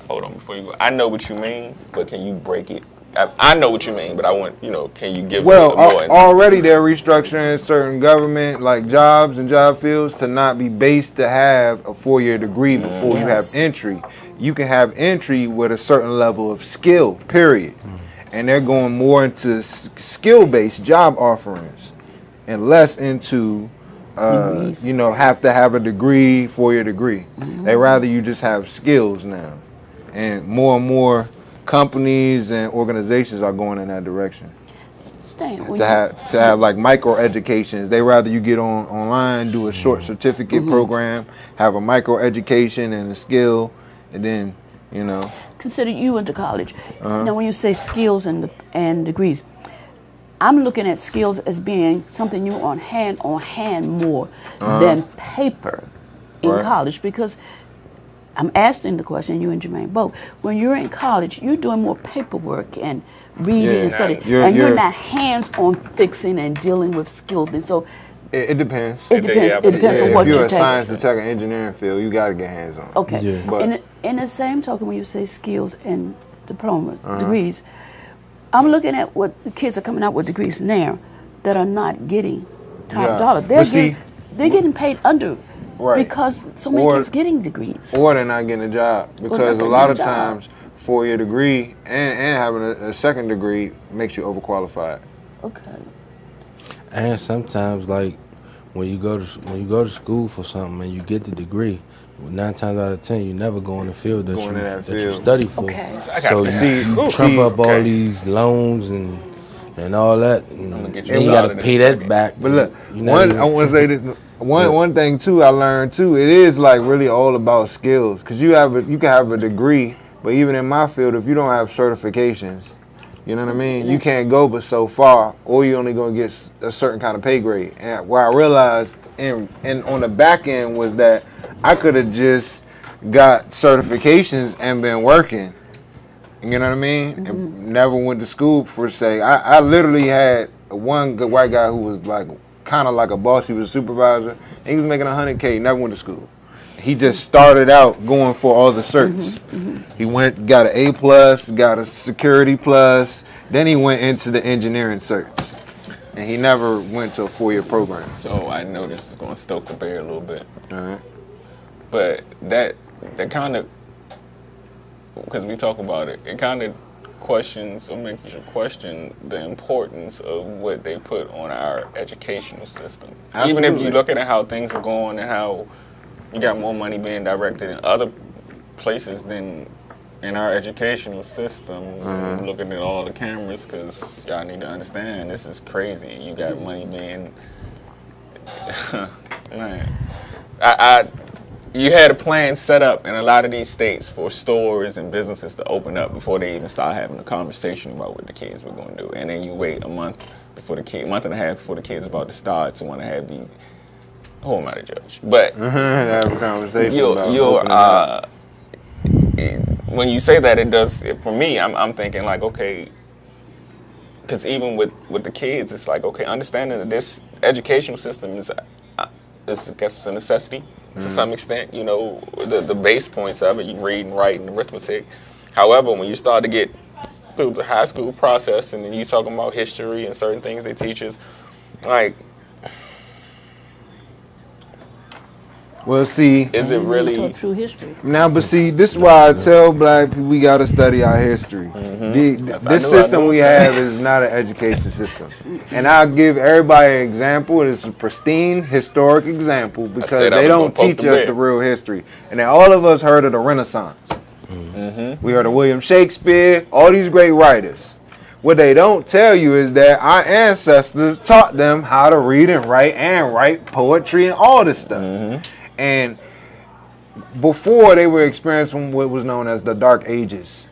Hold on, before you go. I know what you mean, but can you break it? I know what you mean, but I want, can you give Well, a more? Already they're restructuring certain government, like jobs and job fields, to not be based to have a 4-year degree before you have entry. You can have entry with a certain level of skill, period. And they're going more into skill-based job offerings and less into Degrees. you know, have to have a degree for your degree. They rather you just have skills now, and more companies and organizations are going in that direction. Stan, To have like micro educations. They rather you get online, do a short certificate program, have a micro education and a skill, and then, you know. consider you went to college. Now, when you say skills and degrees, I'm looking at skills as being something you on hand more than paper in Right. college, because I'm asking the question, you and Jermaine both. When you're in college, you're doing more paperwork and reading and studying, and you're not hands-on fixing and dealing with skills. And so It depends. it depends on what if you're you're a science taking. and tech and engineering field, you got to get hands on. Okay. Yeah. But- In the same token, when you say skills and diplomas, degrees, I'm looking at what the kids are coming out with degrees now that are not getting top Yeah. dollar. But see- They're getting paid under Right. because so many Or- kids getting degrees. Or they're not getting a job, because a getting lot a of job. times 4-year degree and having a second degree makes you overqualified. Okay. And sometimes, like when you go to school for something and you get the degree, 9 times out of 10 you never go in the field that Go into that you field. study for. Okay. So you trump up all these loans and all that, and get you then you started got to in pay a that second. back. But look, You never I want to say this. One thing too I learned too, it is like really all about skills, because you can have a degree, but even in my field, if you don't have certifications, you know what I mean, you can't go but so far, or you're only gonna get a certain kind of pay grade. And what I realized and on the back end was that I could have just got certifications and been working. You know what I mean? And never went to school per se. I literally had one good white guy who was like kind of like a boss. He was a supervisor. And he was making $100K. Never went to school. He just started out going for all the certs. He got an A+, got a security plus. Then he went into the engineering certs, and he never went to a 4-year program. So I know this is going to stoke the bear a little bit. All right. But that kind of, because we talk about it, it kind of questions or makes you question the importance of what they put on our educational system. Absolutely. Even if you look at how things are going and how you got more money being directed in other places than in our educational system, looking at all the cameras, because y'all need to understand this is crazy. You got money being, man. You had a plan set up in a lot of these states for stores and businesses to open up before they even start having a conversation about what the kids were going to do. And then you wait a month and a half before the kids about to start to want to have the, who am I to judge? But Have a conversation about you're opening up. when you say that, it does, for me, I'm thinking like, okay, because even with the kids, it's like, okay, understanding that this educational system is I guess it's a necessity to some extent, you know, the base points of it, you read and write and arithmetic. However, when you start to get through the high school process and then you talking about history and certain things they teach us, like, Well, see, is it really? Taught true history. now, but see, this is why I tell black people we got to study our history. This system we have is not an education system. And I'll give everybody an example. It's a pristine, historic example, because said I they was don't gonna poke teach the us bear. the real history. And then all of us heard of the Renaissance. We heard of William Shakespeare, all these great writers. What they don't tell you is that our ancestors taught them how to read and write poetry and all this stuff. And before, they were experiencing what was known as the Dark Ages.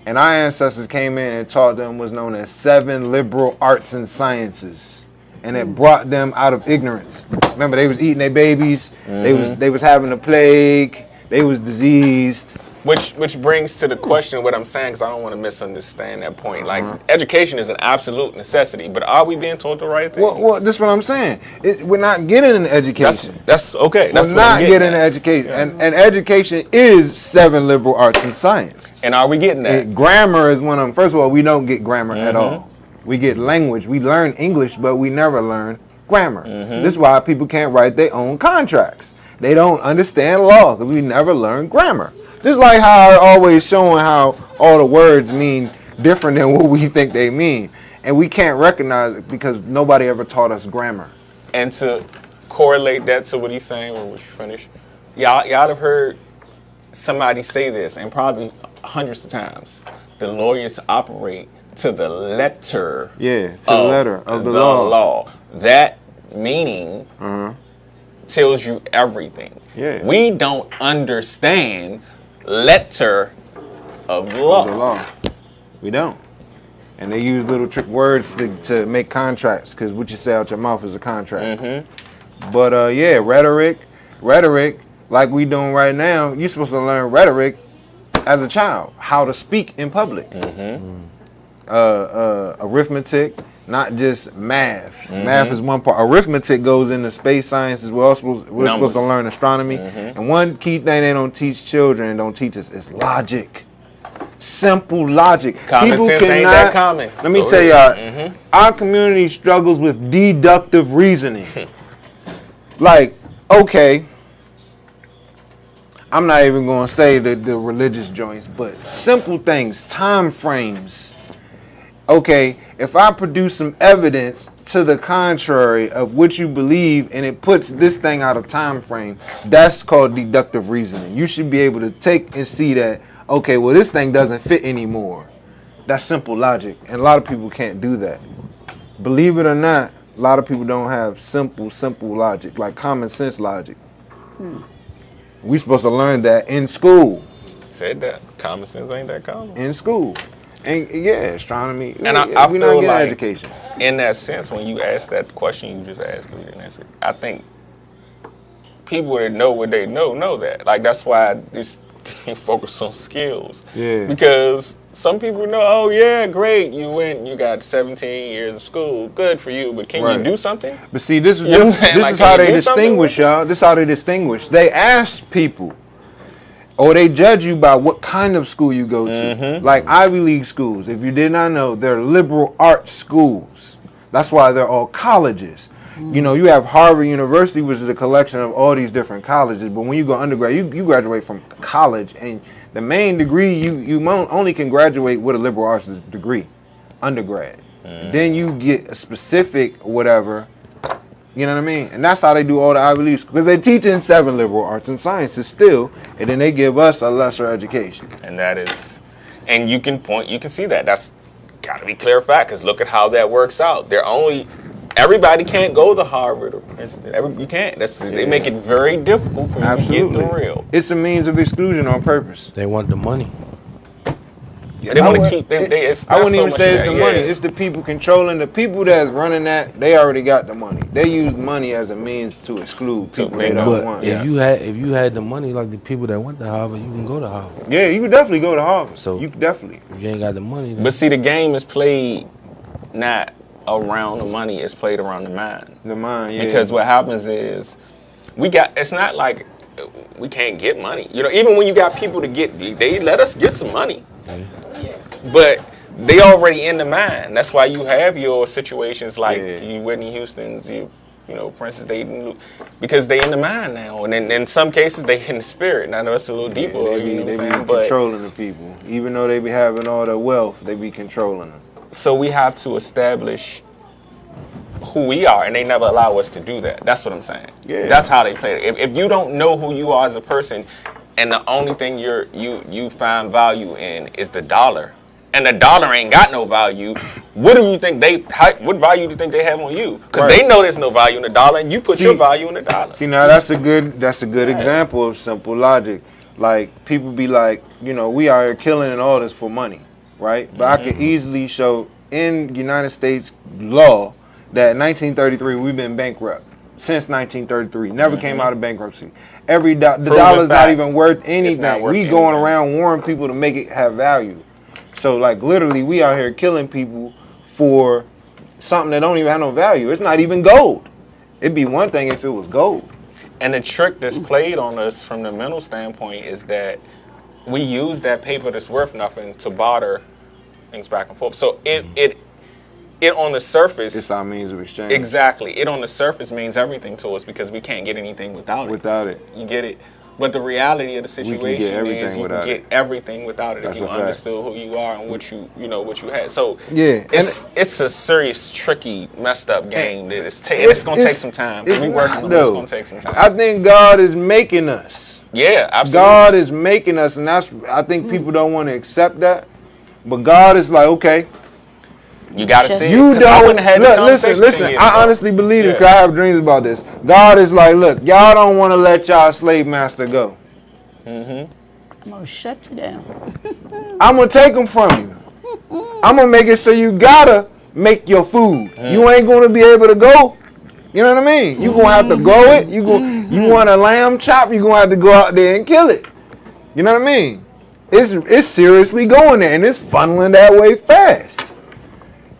And our ancestors came in and taught them what's known as 7 liberal arts and sciences. And it brought them out of ignorance. Remember, they was eating their babies. They was having the plague. They was diseased. Which brings to the question what I'm saying, because I don't want to misunderstand that point. Like, education is an absolute necessity, but are we being taught the right things? Well, this is what I'm saying. We're not getting an education. That's okay. That's We're what I'm not getting getting an at. education. And education is 7 liberal arts and sciences. And are we getting that? And grammar is one of them. First of all, we don't get grammar at all. We get language. We learn English, but we never learn grammar. This is why people can't write their own contracts. They don't understand law because we never learn grammar. Just like how I always showing how all the words mean different than what we think they mean. And we can't recognize it because nobody ever taught us grammar. And to correlate that to what he's saying when we finish. Y'all have heard somebody say this, and probably hundreds of times. The lawyers operate to the letter. Yeah, to the letter of the law. That meaning tells you everything. Yeah. We don't understand letter of law. The law. We don't. And they use little trick words to make contracts, because what you say out your mouth is a contract. But yeah, rhetoric, like we doing right now, you're supposed to learn rhetoric as a child, how to speak in public. Arithmetic, not just math. Math is one part. Arithmetic goes into space sciences. We're supposed to learn astronomy. And one key thing they don't teach children and don't teach us is logic. Simple logic. Common sense ain't that common. Let me tell y'all, our community struggles with deductive reasoning. Like, okay, I'm not even going to say the religious joints, but simple things, time frames. Okay, if I produce some evidence to the contrary of what you believe and it puts this thing out of time frame, that's called deductive reasoning. You should be able to take and see that, okay, well, this thing doesn't fit anymore. That's simple logic, and a lot of people can't do that. Believe it or not, a lot of people don't have simple logic, like common sense logic. We're supposed to learn that in school. Said that. Common sense ain't that common. In school. And yeah, astronomy. And I we're feel not getting like, education. in that sense, when you ask that question you just asked, we didn't answer. I think people that know what they know that. Like, that's why this thing focus on skills. Yeah. Because some people know, oh yeah, great, you got 17 years of school, good for you, but can you do something? But see, this is Like, how they distinguish, y'all. This is how they distinguish. They ask people, or they judge you by what kind of school you go to. Like Ivy League schools, if you did not know, they're liberal arts schools. That's why they're all colleges. You know, you have Harvard University, which is a collection of all these different colleges. But when you go undergrad, you graduate from college, and the main degree you only can graduate with a liberal arts degree, undergrad. Then you get a specific whatever. You know what I mean? And that's how they do all the Ivy League schools, because they teach in 7 liberal arts and sciences still, and then they give us a lesser education. And that is, and you can see that. That's got to be clear fact, because look at how that works out. Everybody can't go to Harvard or Princeton. You can't. They make it very difficult for you to get the real. It's a means of exclusion on purpose. They want the money. They want to keep them. I wouldn't even say it's the money. It's the people controlling. The people that's running that, they already got the money. They use money as a means to exclude people they don't want. If you had the money like the people that went to Harvard, you can go to Harvard. Yeah, you could definitely go to Harvard. So you could definitely. If you ain't got the money. But see, the game is played not around the money; it's played around the mind. The mind, yeah. Because what happens is, it's not like we can't get money. You know, even when you got people they let us get some money. But they already in the mind. That's why you have your situations like you Whitney Houston's, you know, Princess, because they in the mind now. And in some cases, they in the spirit. And I know it's a little deeper. They be controlling the people. Even though they be having all the wealth, they be controlling them. So we have to establish who we are, and they never allow us to do that. That's what I'm saying. Yeah. That's how they play it. If you don't know who you are as a person, and the only thing you find value in is the dollar, and the dollar ain't got no value, what value do you think they have on you? Because they know there's no value in the dollar, and you put your value in the dollar. See, now that's a good example of simple logic. Like, people be like, you know, we are killing and all this for money, right? But I could easily show in United States law that in 1933 we've been bankrupt since 1933. Never came out of bankruptcy. The dollar's not even worth anything. We going around warning people to make it have value. So, like, literally, we out here killing people for something that don't even have no value. It's not even gold. It'd be one thing if it was gold. And the trick that's played on us from the mental standpoint is that we use that paper that's worth nothing to barter things back and forth. So it on the surface, it's our means of exchange. Exactly. It on the surface means everything to us because we can't get anything without it. Without it. You get it? But the reality of the situation everything is you can without get everything without it if That's you a fact. understood who you are and what you had. So Yeah, it's a serious, tricky, messed up game that it's gonna take some time. We working on it. It's gonna take some time. I think God is making us. Yeah, absolutely. God is making us, and I think people don't want to accept that. But God is like, okay, you gotta see. you it, I don't wouldn't have had this conversation listen. 10 years I ago. honestly believe this Yeah. because I have dreams about this. God is like, look, y'all don't want to let y'all slave master go. I'm gonna shut you down. I'm gonna take them from you. I'm gonna make it so you gotta make your food. You ain't gonna be able to go. You know what I mean? You gonna have to grow it. You want a lamb chop? You gonna have to go out there and kill it. You know what I mean? It's seriously going there, and it's funneling that way fast.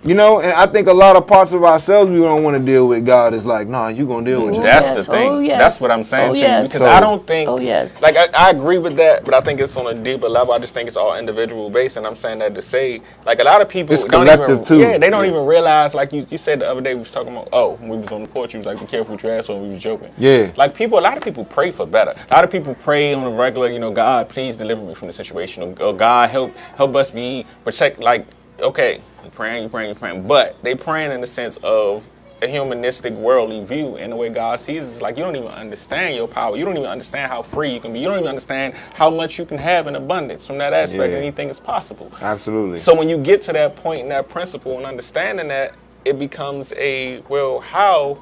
You know, and I think a lot of parts of ourselves we don't want to deal with. God is like, nah, you gonna deal with it. That's yes. the thing. Oh, yes. That's what I'm saying Oh, to yes. you because So- I don't think. Oh, yes. Like I agree with that, but I think it's on a deeper level. I just think it's all individual based, and I'm saying that to say like a lot of people It's don't collective, even. too. Yeah, they don't Yeah. even realize. Like you said the other day, we was talking about. Oh, when we was on the porch, you was like, "Be careful what you ask for." And we was joking. Yeah. Like a lot of people pray for better. A lot of people pray on a regular. You know, God, please deliver me from the situation, or God, help us be protect. Like, okay. You're praying, but they praying in the sense of a humanistic worldly view, and the way God sees it is like you don't even understand your power. You don't even understand how free you can be. You don't even understand how much you can have in abundance from that aspect. Yeah. Anything is possible. Absolutely. So when you get to that point in that principle and understanding that, it becomes how,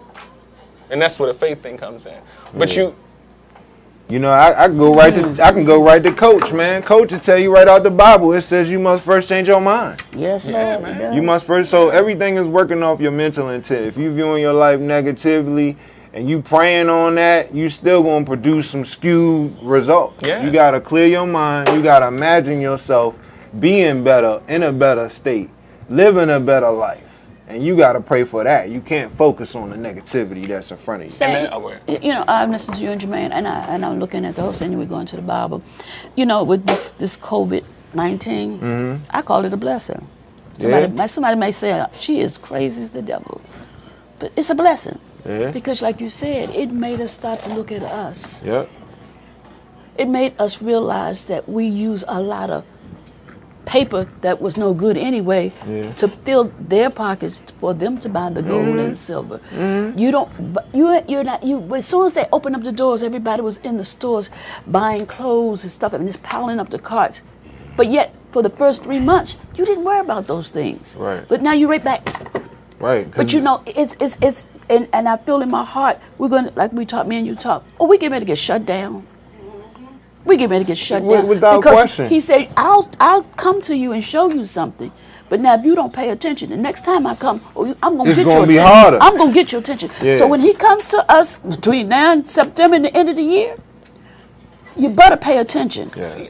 and that's where the faith thing comes in. But You know, I can go right to Coach, man. Coach will tell you right out the Bible. It says you must first change your mind. Yes, Yeah, Lord. man. it does. You must first. So everything is working off your mental intent. If you viewing your life negatively and you praying on that, you still gonna produce some skewed results. Yeah. You gotta clear your mind. You gotta imagine yourself being better, in a better state, living a better life. And you got to pray for that. You can't focus on the negativity that's in front of you. Say, okay. you know, I'm listening to you and Jermaine, and I'm looking at the whole thing. We're going to the Bible. You know, with this COVID-19, I call it a blessing. Somebody may say she is crazy as the devil, but it's a blessing because, like you said, it made us start to look at us. Yep. It made us realize that we use a lot of paper that was no good anyway to fill their pockets for them to buy the gold and silver. You don't. You're not. As soon as they opened up the doors, everybody was in the stores buying clothes and stuff and just piling up the carts. But yet, for the first 3 months, you didn't worry about those things. Right. But now you're right back. Right. But you know, it's and I feel in my heart we're gonna, like we talked, me and you talked. Oh, we get ready to get shut down. We get ready to get shut down Without because question. he said, "I'll come to you and show you something." But now, if you don't pay attention, the next time I come, I'm gonna It's get gonna your be attention. harder. I'm gonna get your attention. Yeah. So when he comes to us between now and September and the end of the year, you better pay attention. Yeah.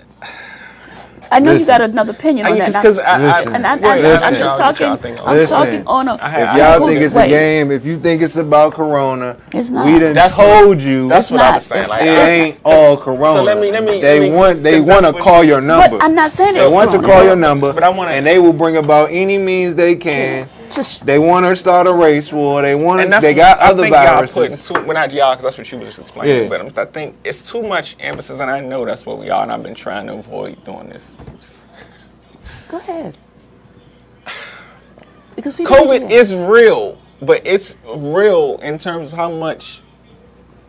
I know you Listen. got another opinion on that. Because Listen. And I'm Listen. just talking. I'm Listen. talking on a. If y'all think it's a game, if you think it's about Corona, It's not. we done That's told you That's what I not. was saying. It's Like, it ain't all Corona. So let me- they want to that's call what your number. But I'm not saying They it's want to Corona. call your number, But I wanna- and they will bring about any means they can. Just They want to start a race war. They want And to. that's They what got I other think viruses. y'all putting too, well, not y'all, because that's what you was just explaining. Yeah. But I think it's too much emphasis, and I know that's what we are, and I've been trying to avoid doing this. go ahead. Because people COVID is real, but it's real in terms of how much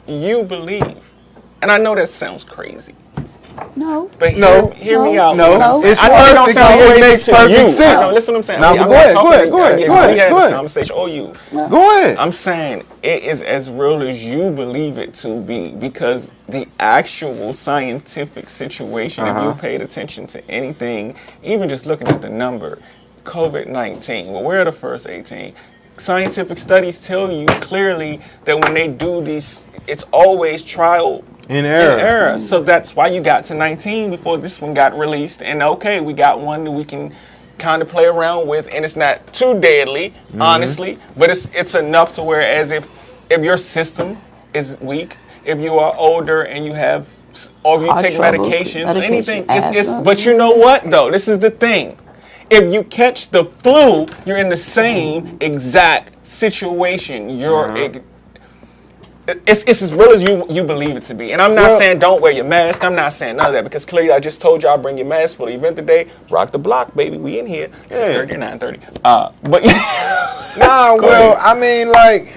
you believe. And I know that sounds crazy, no. but No. hear me No. out. No, No. it's I know it don't perfect. sound It crazy makes to perfect you. sense. I know, listen what I'm saying. Now, I'm go not ahead, talking go to ahead, you. go ahead, Yeah, go we ahead, had go this ahead. conversation. Oh, you. Go ahead. I'm saying it is as real as you believe it to be, because the actual scientific situation, if you paid attention to anything, even just looking at the number, COVID-19, well, where are the first 18? Scientific studies tell you clearly that when they do these, it's always trial In error. So that's why you got to 19 before this one got released. And okay, we got one that we can kind of play around with, and it's not too deadly, honestly, but it's enough to where, as if your system is weak, if you are older and you have, or if you Heart take trouble, medications or anything, medication, it's asthma. but you know what though? This is the thing. If you catch the flu, you're in the same exact situation. it's as real as you believe it to be. And I'm not saying don't wear your mask. I'm not saying none of that because clearly I just told y'all bring your mask for the event today. Rock the block, baby. We in here. 6:30 or 9:30. But well, I mean, like,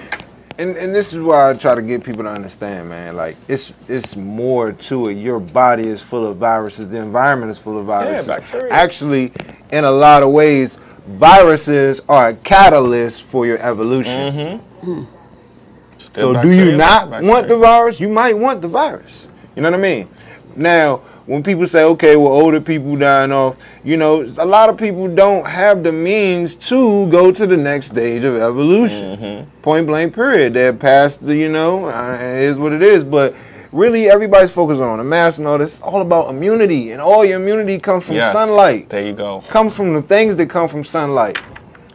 and this is why I try to get people to understand, man. Like, it's more to it. Your body is full of viruses. The environment is full of viruses. Yeah, bacteria. Actually, in a lot of ways, viruses are a catalyst for your evolution. So do you not want the virus? You might want the virus. You know what I mean? Now, when people say, okay, well, older people dying off, you know, a lot of people don't have the means to go to the next stage of evolution. Point blank, period. They're past the, it is what it is. But really, everybody's focused on the mask and all this. It's all about immunity. And all your immunity comes from sunlight. There you go. Comes from the things that come from sunlight.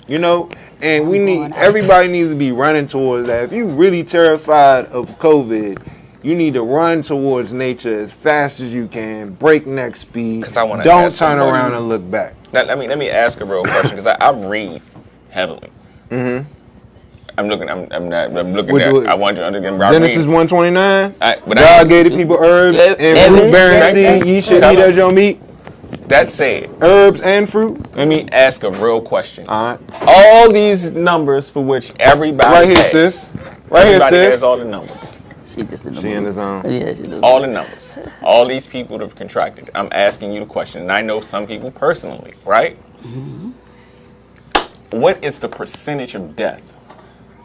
You know? And everybody needs to be running towards that. If you're really terrified of COVID, you need to run towards nature as fast as you can, breakneck speed. Don't turn around and look back. Now, let me ask a real question because I read heavily. I'm looking. I want you to understand. Genesis 1:29. God gave the people herbs and fruit-bearing seed. Ye should eat as your meat. That said, herbs and fruit. Let me ask a real question. All right. All these numbers for which everybody has. Sis. Right everybody here, sis. has all the numbers. She just in the She in the zone. Yeah, she does. All the numbers. All these people that have contracted. I'm asking you the question, and I know some people personally, right? What is the percentage of death?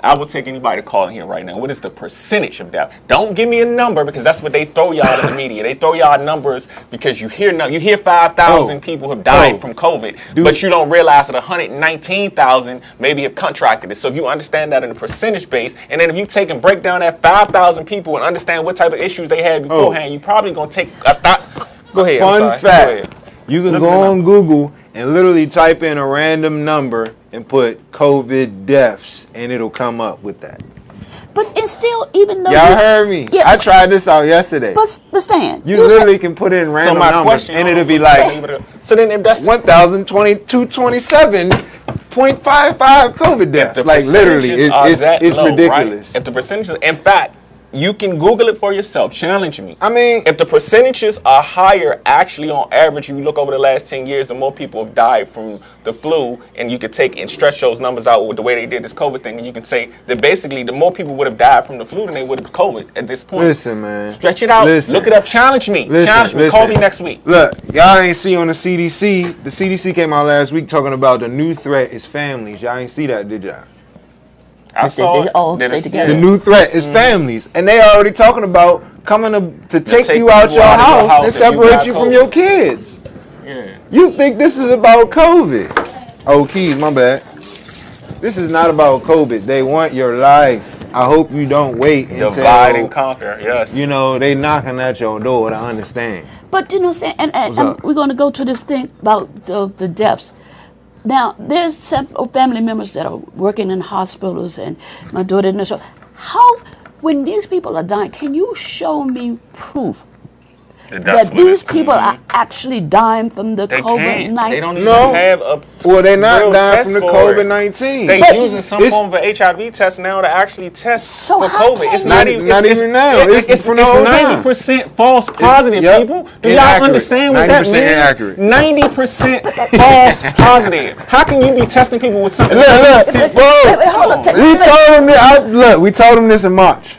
I will take anybody to call in here right now. What is the percentage of death? Don't give me a number because that's what they throw y'all in the media. They throw y'all numbers because you hear 5,000 people have died from COVID, but you don't realize that 119,000 maybe have contracted it. So if you understand that in a percentage base, and then if you take and break down that 5,000 people and understand what type of issues they had beforehand, you probably gonna take a thought. Go ahead. Fun fact: you can go on Google and literally type in a random number and put COVID deaths, and it'll come up with that. But it's still, even though y'all heard me, I tried this out yesterday. But Stan, you literally can put in random numbers, and it'll be like, so then if that's 1,022.27.55 COVID deaths. Like literally, it's ridiculous. Right? If the percentages, in fact, you can Google it for yourself. Challenge me. I mean, if the percentages are higher, actually on average, if you look over the last 10 years, the more people have died from the flu, and you could take and stretch those numbers out with the way they did this COVID thing, and you can say that basically the more people would have died from the flu than they would have COVID at this point. Listen, man. Stretch it out. Look it up. Challenge me. Challenge me. Call me next week. Look, y'all ain't see on the CDC. The CDC came out last week talking about the new threat is families. Y'all ain't see that, did y'all? I saw they all stay together. The new threat is families, and they already talking about coming to take you out your house and separate you from your kids. Yeah. You think this is about COVID? Oh, Keys, my bad. This is not about COVID. They want your life. I hope you don't wait until divide and conquer. Yes. You know they knocking at your door to understand. But you know, Stan, and we're going to go to this thing about the deaths. Now, there's several family members that are working in hospitals, and my daughter didn't know. How, when these people are dying, can you show me proof that these people are actually dying from the COVID-19? They don't even have a they're not dying from the COVID-19. They're using some form of HIV test now to actually test for COVID. It's not even now. It's 90% false positive, people. Do y'all understand what that means? 90% false positive. How can you be testing people with something? We told them this in March.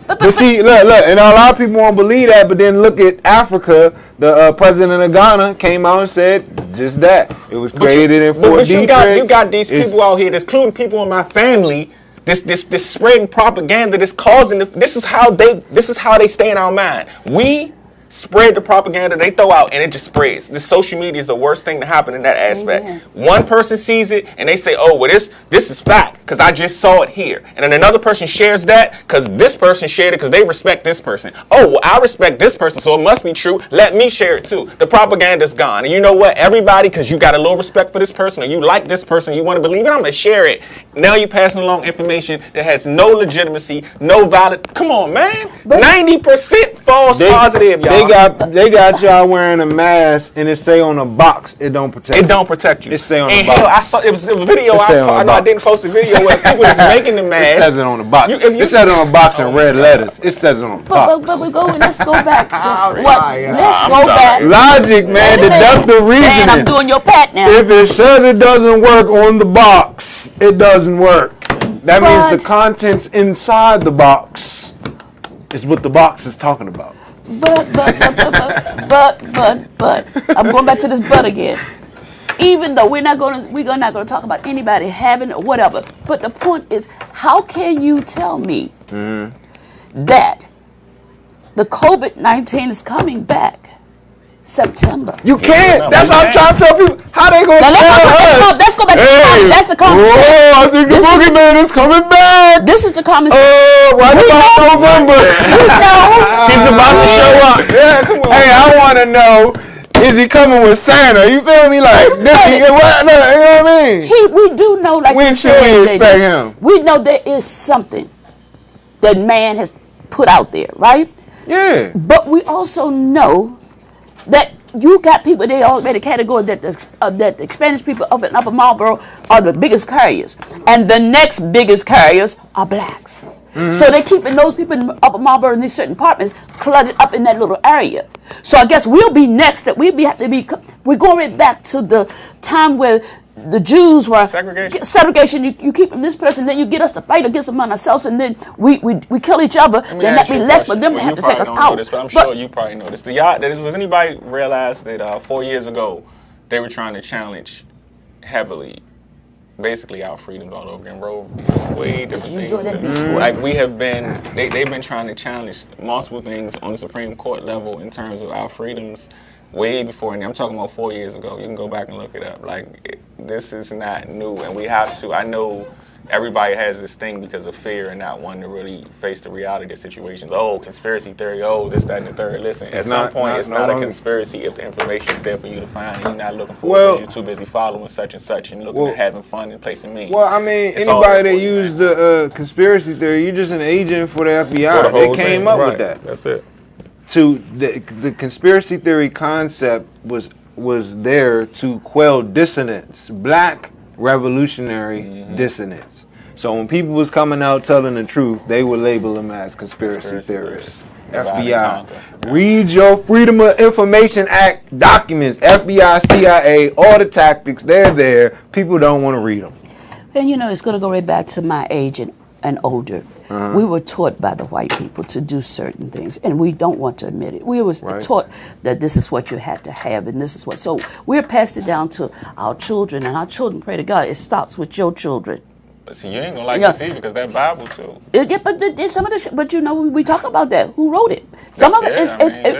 But see, look, and a lot of people won't believe that, but then look at Africa. The president of Ghana came out and said just that. It was created in Fort Detrick. But you got these people out here, including people in my family, this spreading propaganda, this is how they stay in our mind. We spread the propaganda they throw out, and it just spreads. The social media is the worst thing to happen in that aspect. Amen. One person sees it and they say, oh, well, this is fact because I just saw it here. And then another person shares that because this person shared it because they respect this person. Oh, well, I respect this person, so it must be true. Let me share it too. The propaganda's gone. And you know what? Everybody, because you got a little respect for this person or you like this person, you want to believe it, I'm going to share it. Now you're passing along information that has no legitimacy, no valid. Come on, man. 90% false positive, y'all. They got y'all wearing a mask and it say on the box it don't protect. It don't protect you. It say on and the box. Hell, I saw it was a video. I didn't post the video where people was making the mask. It says it on the box. It says it on the box in red letters. It says it on the box. But let's go back to let's go back. Logic, man. Deductive reasoning. I'm doing your pat now. If it says it doesn't work on the box, it doesn't work. That means the contents inside the box is what the box is talking about. But I'm going back to this but again. Even though we're not going to talk about anybody having or whatever. But the point is, how can you tell me that the COVID-19 is coming back September? You can't. That's what I'm trying to tell people. How they going to tell us? Let's go back to the common. That's the common sense. Oh, I think the boogeyman is coming back. This is the common sense. Right about November. He's about to show up. Yeah, come on. Hey, I want to know, is he coming with Santa? You feel me? Like, you know what I mean? We do know, like when should we expect him? We know there is something that man has put out there, right? Yeah. But we also know that you got people, they already category that the Spanish people up in Upper Marlboro are the biggest carriers. And the next biggest carriers are blacks. So they're keeping those people in Upper Marlboro in these certain apartments cluttered up in that little area. So I guess we'll be next. We're going right back to the time where the Jews were segregation. You keep this person, then you get us to fight against them on ourselves, and then we kill each other. Then that be less for them to have to take us out. This, but I'm sure you probably know this. Does anybody realize that 4 years ago they were trying to challenge heavily, basically our freedoms all over again, Roe Wade, different things. Like we have been, they've been trying to challenge multiple things on the Supreme Court level in terms of our freedoms. Way before, and I'm talking about 4 years ago. You can go back and look it up. Like, this is not new, and we have to. I know everybody has this thing because of fear and not wanting to really face the reality of situations. Oh, conspiracy theory. Oh, this, that, and the third. Listen, at some point, it's not a conspiracy if the information is there for you to find, and you're not looking for it because you're too busy following such and such and looking at having fun and placing memes. Well, I mean, anybody that used the conspiracy theory, you're just an agent for the FBI. They came up with that. That's it. To the conspiracy theory concept was there to quell dissonance, black revolutionary dissonance. So when people was coming out telling the truth, they would label them as conspiracy theorists. FBI, read your Freedom of Information Act documents. FBI, CIA, all the tactics, they're there. People don't want to read them. And it's going to go right back to my age and older. We were taught by the white people to do certain things, and we don't want to admit it. We was taught that this is what you had to have, and this is what. So we're passed it down to our children, and our children, pray to God, it stops with your children. But see, you ain't gonna like to see because that Bible too. Yeah, but some of the, but we talk about that. Who wrote it? Some of it is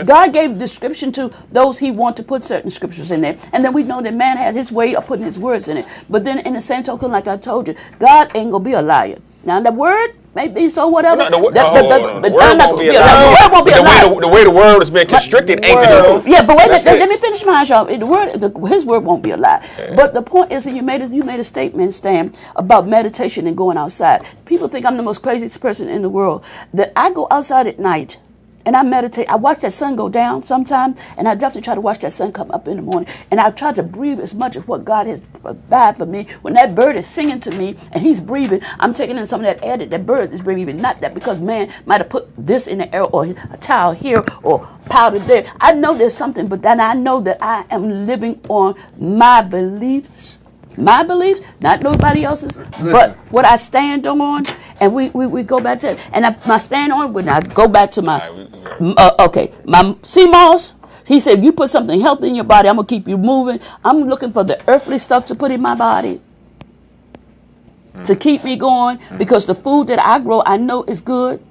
God gave description to those He want to put certain scriptures in there, and then we know that man has his way of putting his words in it. But then in the same token, like I told you, God ain't gonna be a liar. Now the word may be so whatever. The word won't be a liar. The way the word is being constricted ain't the truth. Yeah, but wait a minute. Let me finish mine, y'all. His word won't be a lie. Okay. But the point is that you made a statement, Stan, about meditation and going outside. People think I'm the most craziest person in the world. That I go outside at night and I meditate. I watch that sun go down sometimes, and I definitely try to watch that sun come up in the morning. And I try to breathe as much of what God has provided for me. When that bird is singing to me and he's breathing, I'm taking in some of that air that bird is breathing. Not that because man might have put this in the air or a towel here or powder there. I know there's something, but then I know that I am living on my beliefs. My beliefs, not nobody else's, but what I stand on, and we go back to it. And my stand on, when I go back to my, my CMOS, he said, you put something healthy in your body, I'm going to keep you moving. I'm looking for the earthly stuff to put in my body to keep me going, because the food that I grow, I know is good.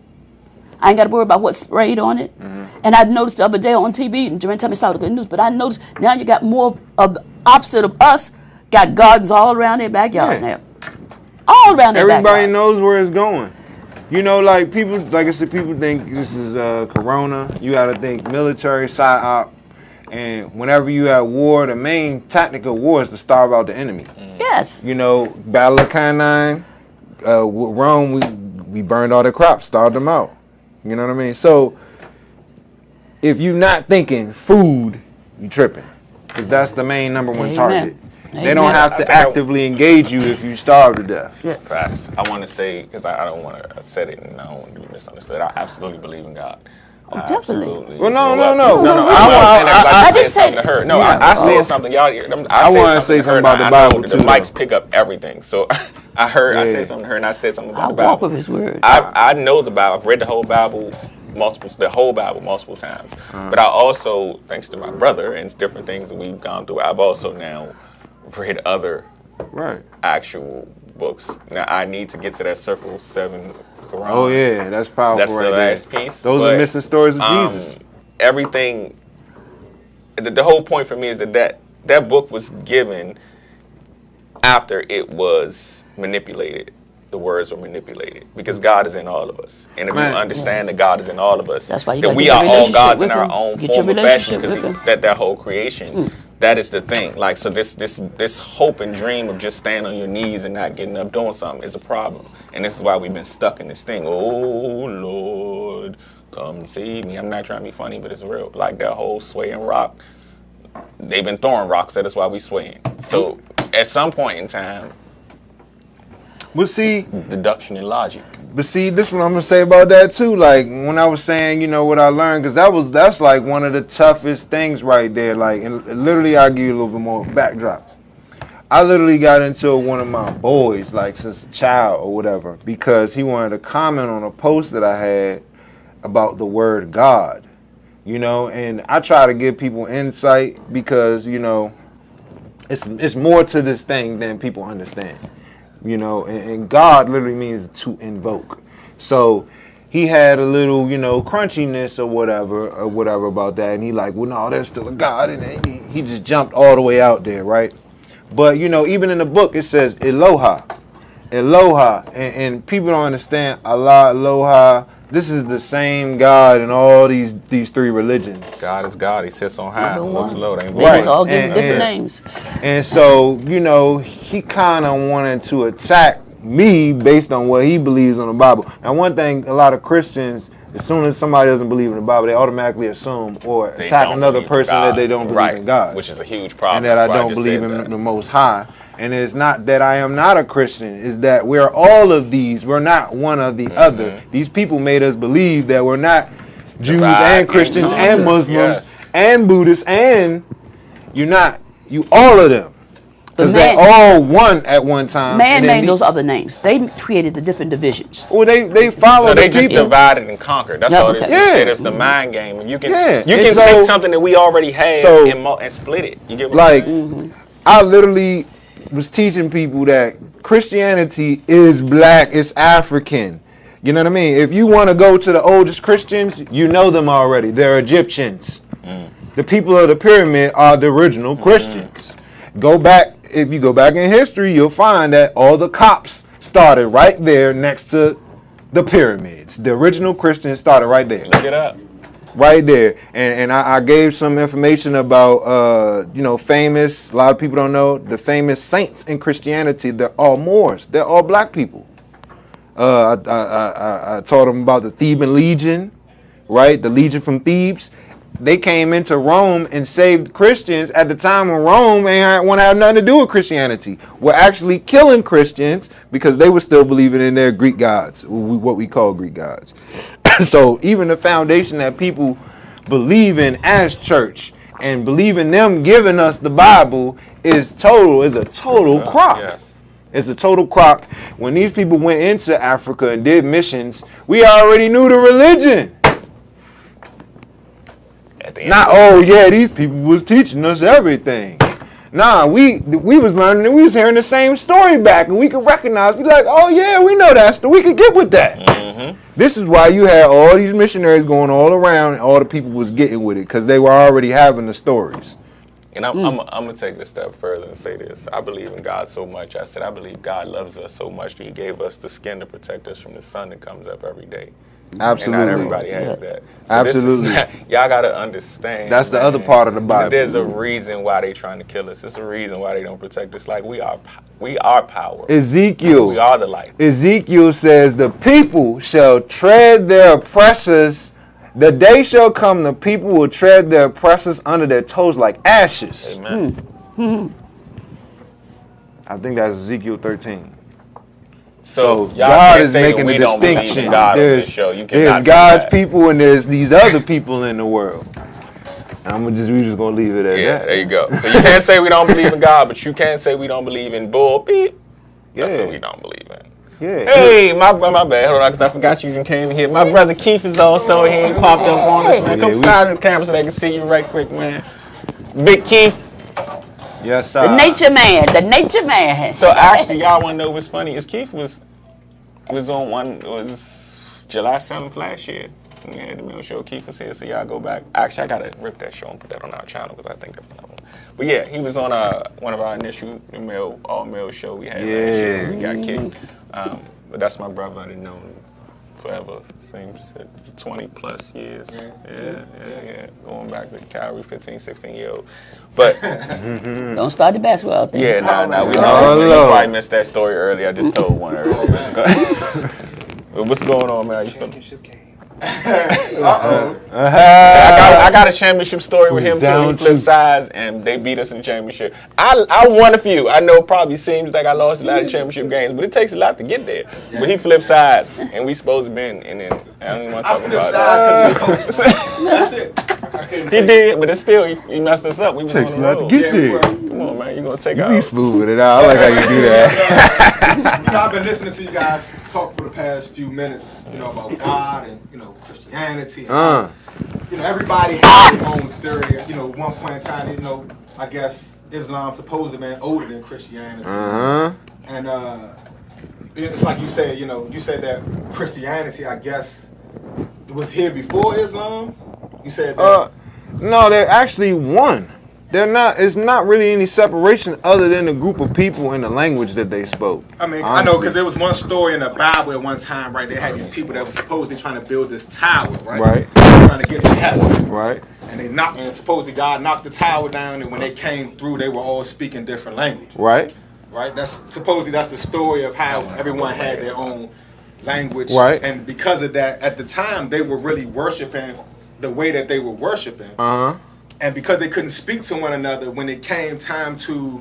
I ain't got to worry about what's sprayed on it. And I noticed the other day on TV, and during the time I saw the good news, but I noticed now you got more of the opposite of us. Got gardens all around their backyard now. All around their backyard. Everybody knows where it's going. Like people, like I said, people think this is Corona. You got to think military, psyop. And whenever you have war, the main tactic of war is to starve out the enemy. Yes. Battle of Canine, Rome, we burned all the crops, starved them out. You know what I mean? So if you're not thinking food, you tripping. Because that's the main number one Amen. target. They Amen. don't have to actively engage you if you starve to death. Yeah. Facts. I want to say, because I don't want to say it and I don't want to be misunderstood. I absolutely believe in God. Oh, definitely. Absolutely. Well, no. I didn't said say something to that. her. No, Yeah. I said something. Y'all, I want to say something about the Bible, The too, mics though. pick up everything. So I heard, I Yeah. said something to her, and I said something I about the walk Bible. with his word. I know the Bible. I've read the whole Bible multiple times. But I also, thanks to my brother and different things that we've gone through, I've also now read other Right. actual books. Now I need to get to that Circle 7 Quran. Oh, yeah. That's powerful That's right the there. last piece. Those but, are missing stories of Jesus. Everything, the whole point for me is that book was given after it was manipulated. The words were manipulated because God is in all of us, and if you understand that God is in all of us, That's why you that gotta we get are your all relationship gods in with our him. own Get your form of fashion. relationship with Because that whole creation, that is the thing. Like so, this hope and dream of just standing on your knees and not getting up doing something is a problem, and this is why we've been stuck in this thing. Oh Lord, come save me. I'm not trying to be funny, but it's real. Like that whole swaying rock. They've been throwing rocks at us while we swaying. So at some point in time, But see, deduction and logic. this is what I'm gonna say about that too. Like when I was saying, you know, what I learned, because that's like one of the toughest things right there. Like, and literally, I'll give you a little bit more backdrop. I literally got into one of my boys, like since a child or whatever, because he wanted to comment on a post that I had about the word God. You know, and I try to give people insight because, you know, it's more to this thing than people understand. You know, and God literally means to invoke. So he had a little, you know, crunchiness or whatever about that. And he like, well, no, there's still a God. And then he just jumped all the way out there, right? But, you know, even in the book, it says Eloha. And people don't understand Allah, Eloha. This is the same God in all these three religions. God is God. He sits on high. Number Looks one. low. They ain't They Right. just all give And- different and- names. And so, you know, he kind of wanted to attack me based on what he believes on the Bible. And one thing, a lot of Christians, as soon as somebody doesn't believe in the Bible, they automatically assume or They attack don't another believe in person God. that they don't believe in God. Which is a huge problem. And that I That's why don't just believe said in that. the Most High. And it's not that I am not a Christian. It's that we're all of these. We're not one or the other. These people made us believe that we're not Jews Divide and Christians and and conquer. Muslims Yes. and Buddhists, and you're not. You all of them. Because But they man- all one at one time. Man and then named those other names. They created the different divisions. Well, they follow No, the they just people. divided and conquered. That's Yeah, all it is. okay. You Yeah. said it's the mind game. You can Yeah. you And can so- take something that we already have so- and split it. You get what Like, I'm saying? I literally was teaching people that Christianity is black, it's African. You know what I mean? If you want to go to the oldest Christians, you know them already. They're Egyptians. The people of the pyramid are the original Christians. If you go back in history, you'll find that all the Copts started right there next to the pyramids. The original Christians started right there. Look it up. Right there. And I gave some information about, you know, famous, a lot of people don't know, the saints in Christianity. They're all Moors. They're all black people. I taught them about the Theban Legion, right? The Legion from Thebes. They came into Rome and saved Christians at the time when Rome ain't want to have nothing to do with Christianity. We're actually killing Christians because they were still believing in their Greek gods, what we call Greek gods. So even the foundation that people believe in as church and believe in them giving us the Bible is a total crock. Yes. It's a total crock. When these people went into Africa and did missions, we already knew the religion. At the end Not, of the oh yeah, these people was teaching us everything. Nah, we was learning and we was hearing the same story back, and we could recognize, we like, oh yeah, we know that story. We could get with that. This is why you had all these missionaries going all around, and all the people was getting with it, because they were already having the stories. And I'm going to take it a step further and say this. I believe in God so much. I said I believe God loves us so much that he gave us the skin to protect us from the sun that comes up every day. Absolutely. And not everybody has that. So Absolutely. Y'all got to understand. That's the other part of the Bible. There's a reason why they trying to kill us. There's a reason why they don't protect us. Like we are power. Ezekiel. We are the light. Ezekiel says the people shall tread their oppressors The day shall come, the people will tread their oppressors under their toes like ashes. Amen. I think that's Ezekiel 13. So y'all God can't is say that making we a don't believe distinction. in God on this show. You There's cannot God's say that. people and there's these other people in the world. We just gonna leave it at Yeah, that. there you go. So you can't say we don't believe in God, but you can't say we don't believe in bull beep. That's what we don't believe in. Yeah. Hey, my bad. Hold on, because I forgot you came here. My brother Keith is also here. He popped up on us, man. Come slide to the camera so they can see you right quick, man. Big Keith. Yes, sir. The nature man. So actually, y'all want to know what's funny? Is Keith was on July 7th last year. We had the middle show. Keith was here, so y'all go back. Actually, I gotta rip that show and put that on our channel because I think that's phenomenal. But yeah, he was on one of our initial all-male show we had last year. We got kicked. But that's my brother. I didn't know him forever. Seems 20 plus years. Yeah. Going back to Calgary, 15, 16-year-old. But Don't start the basketball thing. yeah, nah. We know you probably missed that story earlier. I just told one earlier. But what's going on, man? Championship game. I got a championship story with him too. He flipped sides and they beat us in the championship. I won a few. I know it probably seems like I lost a lot of championship games, but it takes a lot to get there. Yeah. But he flipped sides and we supposed to win, and then I don't even want to talk about it. That's it. He did, but it's still he messed us up. We was Takes on a the lot road. to get there. Come on, man, you gonna take You out? be smooth with it. I like how you do that. You know, I've been listening to you guys talk for the past few minutes, you know, about God and, you know, Christianity. And, you know, everybody has their own theory. You know, one point in time, you know, I guess Islam supposedly, man, older than Christianity. And it's like you said, you know, you said that Christianity, I guess, was here before Islam. You said that. No, they're actually one. They're not. It's not really any separation other than the group of people and the language that they spoke. I mean, honestly. I know because there was one story in the Bible at one time, right? They had these people that were supposedly trying to build this tower, right? Right. Trying to get to heaven. Right. And they knocked, and supposedly God knocked the tower down, and when they came through, they were all speaking different languages. Right. Right. That's supposedly that's the story of how everyone had their own language. Right. And because of that, at the time, they were really worshiping the way that they were worshiping. And because they couldn't speak to one another, when it came time to,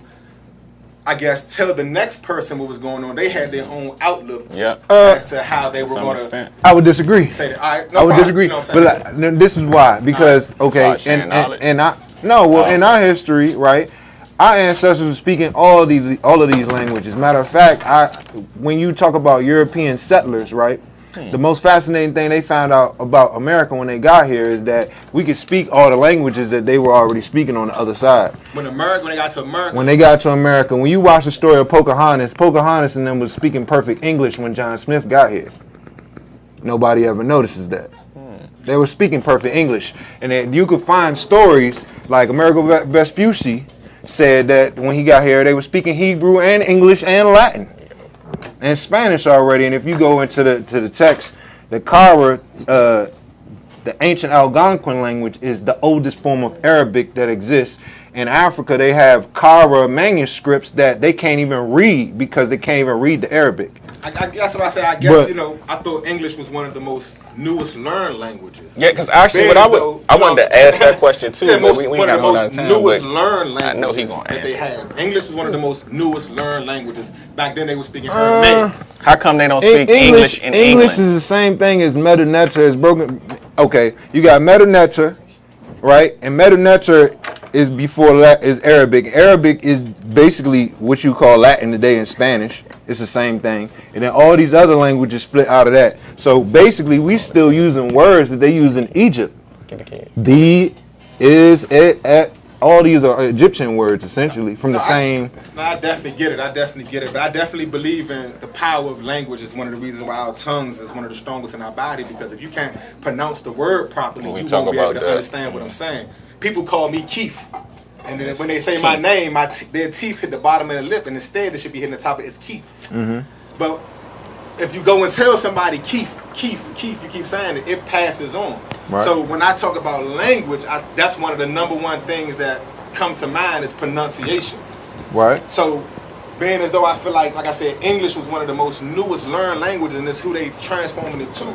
I guess, tell the next person what was going on, they had their own outlook as to how they were going to. I would disagree. Say that. All right, I would disagree. You know but this is why. Because, in our history, right, our ancestors were speaking all of these languages. Matter of fact, when you talk about European settlers, right, the most fascinating thing they found out about America when they got here is that we could speak all the languages that they were already speaking on the other side. When they got to America. When you watch the story of Pocahontas and them was speaking perfect English when John Smith got here. Nobody ever notices that. They were speaking perfect English. And then you could find stories like Amerigo Vespucci said that when he got here, they were speaking Hebrew and English and Latin. And Spanish already, and if you go into the text, the Kara, the ancient Algonquin language is the oldest form of Arabic that exists. In Africa, they have Kara manuscripts that they can't even read because they can't even read the Arabic. That's what I said. I guess, I thought English was one of the most newest learned languages. Yeah, because actually, I wanted to ask that question too. Yeah, but we one of the most newest learned languages I know he gonna that they have. English was one of the most newest learned languages. Back then, they were speaking Aramaic. How come they don't speak English in England? English is the same thing as Medu Neter. It's broken. Okay, you got Medu Neter, right? And Medu Neter is is Arabic. Arabic is basically what you call Latin today in Spanish. It's the same thing. And then all these other languages split out of that. So basically, we still using words that they use in Egypt. The, is, it, at. All these are Egyptian words, essentially, from the same. I definitely get it. But I definitely believe in the power of language is one of the reasons why our tongues is one of the strongest in our body. Because if you can't pronounce the word properly, you won't be able to understand what I'm saying. People call me Keith. And then when they say my name, their teeth hit the bottom of the lip, and instead it should be hitting the top of it's Keith. But if you go and tell somebody Keith, you keep saying it, it passes on. Right. So when I talk about language, that's one of the number one things that come to mind is pronunciation. Right. So being as though I feel like I said, English was one of the most newest learned languages, and it's who they transforming it to.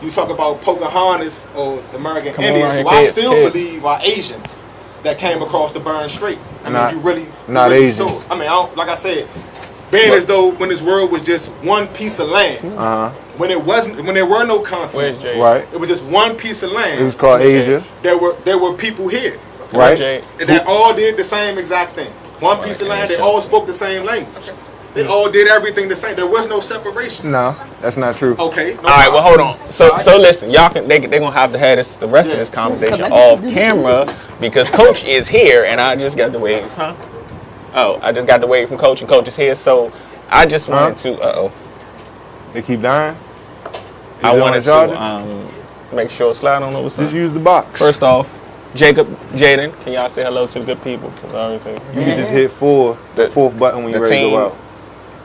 You talk about Pocahontas or the American Come on, Indians, who kids, I still kids. believe are Asians that came across the Bering Strait. I Not- mean, you really Asian. saw. I mean, like I said, being as though when this world was just one piece of land, when there were no continents, Right. it was just one piece of land. It was called Asia. There were people here, Right. and they all did the same exact thing. One piece of land. They all spoke the same language. They all did everything the same. There was no separation. No, that's not true. Okay. All right, well, hold on. So listen, y'all can they gonna have to have the rest of this conversation off camera because Coach is here, and I just got to wait. I just got to wait from Coach, and Coach is here. So I just wanted to. They keep dying. I wanted to make sure. Slide on over. Just use the box. First off, Jaden, can y'all say hello to the good people? You can just hit the fourth button when you're ready to go out.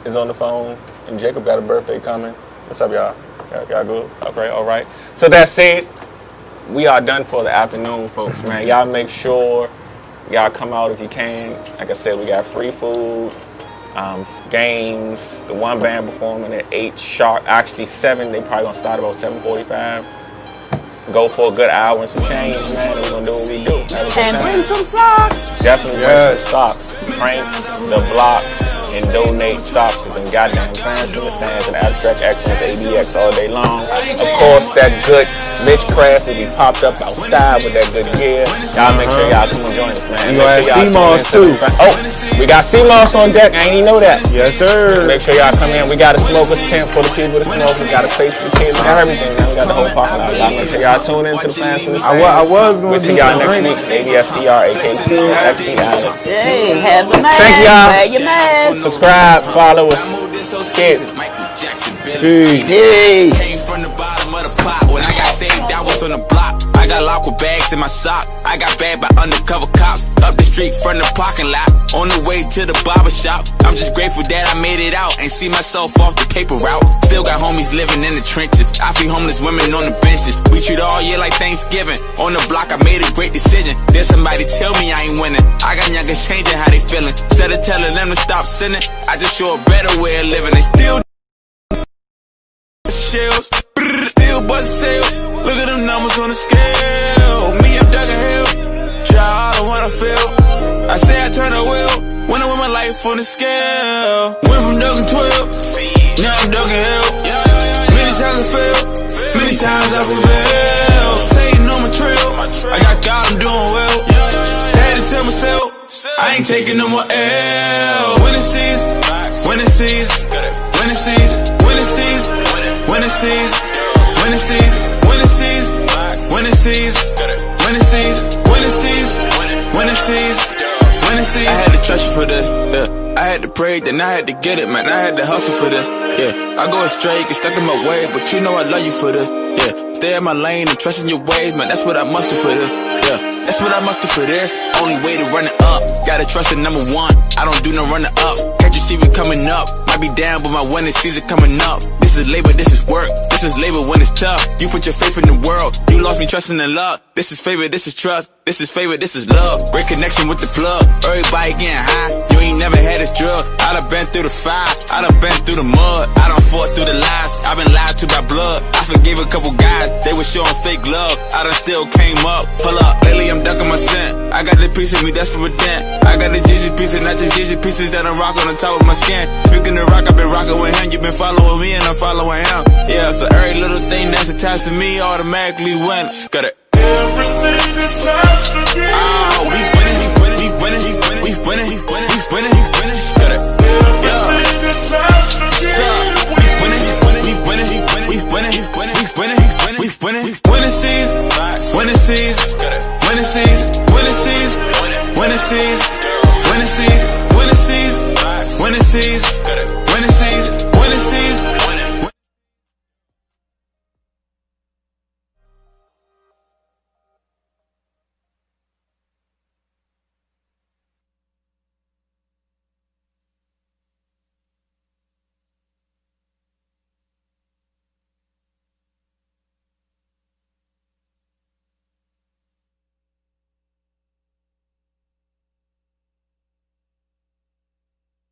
Is on the phone, and Jacob got a birthday coming. What's up, y'all? Y'all good? Okay, all right. So that's it. We are done for the afternoon, folks, man. Y'all make sure y'all come out if you can. Like I said, we got free food, games. The one band performing at 8 sharp. Actually 7. They probably gonna start about 7:45. Go for a good hour and some change, man. And we're gonna do what we do. And bring some socks. Definitely bring some socks. Crank the block and donate socks to them goddamn fans from the stands and Abstrakt Xcilence ABX all day long. Of course, that good Mitch Craft will be popped up outside with that good gear. Y'all make sure y'all come and join us, man. You gonna have CMOS too. We got CMOS on deck. I ain't even know that. Yes, sir. Make sure y'all come in. We got a smoker's tent for the people to smoke. We got a place for the kids. We got everything, man. We got the whole parking lot. Y'all make sure y'all tune in to the fans from the stands. I was going We'll to see y'all next week. ABSTR, Xcilence. Hey, have a man. Thank y'all. Wear your mask. Subscribe, follow us. Kids. Peace. Came from the bottom of the pot. When I got saved, I was on the block. I got locked with bags in my sock. I got bagged by undercover cops. Up the street from the parking lot. On the way to the barber shop. I'm just grateful that I made it out and see myself off the paper route. Still got homies living in the trenches. I feed homeless women on the benches. We treat all year like Thanksgiving. On the block, I made a great decision. Then somebody tell me I ain't winning. I got youngers changing how they feeling. Instead of telling them to stop sinning, I just show a better way of living. They still shells, still bust sales. Look at them numbers on the scale. Me, I'm dug a hill. Try all the one I feel. I say I turn a wheel when I win my life on the scale. Went from dugging 12, now I'm dugging hell. Many times I failed, many times I prevailed. Satan on my trail, I got God, I'm doing well. Had to tell myself, I ain't taking no more L. When it sees, when it sees, when it sees, when it sees, when it sees, when it sees, when it sees, when it sees, when it sees, when it sees, when it sees, when it sees. I had to trust you for this, yeah. I had to pray, then I had to get it, man. I had to hustle for this, yeah. I go astray, get stuck in my way, but you know I love you for this, yeah. Stay in my lane and trust in your ways, man. That's what I must do for this, yeah. That's what I must do for this. Only way to run it up. Gotta trust in number one. I don't do no runner ups. Can't you see me coming up? Might be down, but my winning season coming up. This is labor, this is work. This is labor when it's tough. You put your faith in the world. You lost me trusting in love. This is favor, this is trust. This is favor, this is love. Great connection with the plug. Everybody getting high. You ain't never had this drug. I done been through the fire. I done been through the mud. I done fought through the lies. I been lied to by blood. I forgave a couple guys. They were showing fake love. I done still came up. Pull up. Lately I'm ducking my sin. I got the piece of me that's for a dent. I got the Gigi pieces, not just Gigi pieces that I rock on the top of my skin. Speaking of rock, I've been rocking with him. You been following me and I'm following him. Yeah, so every little thing that's attached to me automatically wins. Got it. Everything attached to me. Oh, we winning, we winning, we winning, we winning, we winning, we winning, we winning. Got it. Everything attached to me. We winning, we winning, we winning, we winning, we winning, we winning, we winning, we winning. When it sees, when it sees, when it sees, when it sees, when it sees, when it sees, when it sees, when it sees, when it sees, when it sees.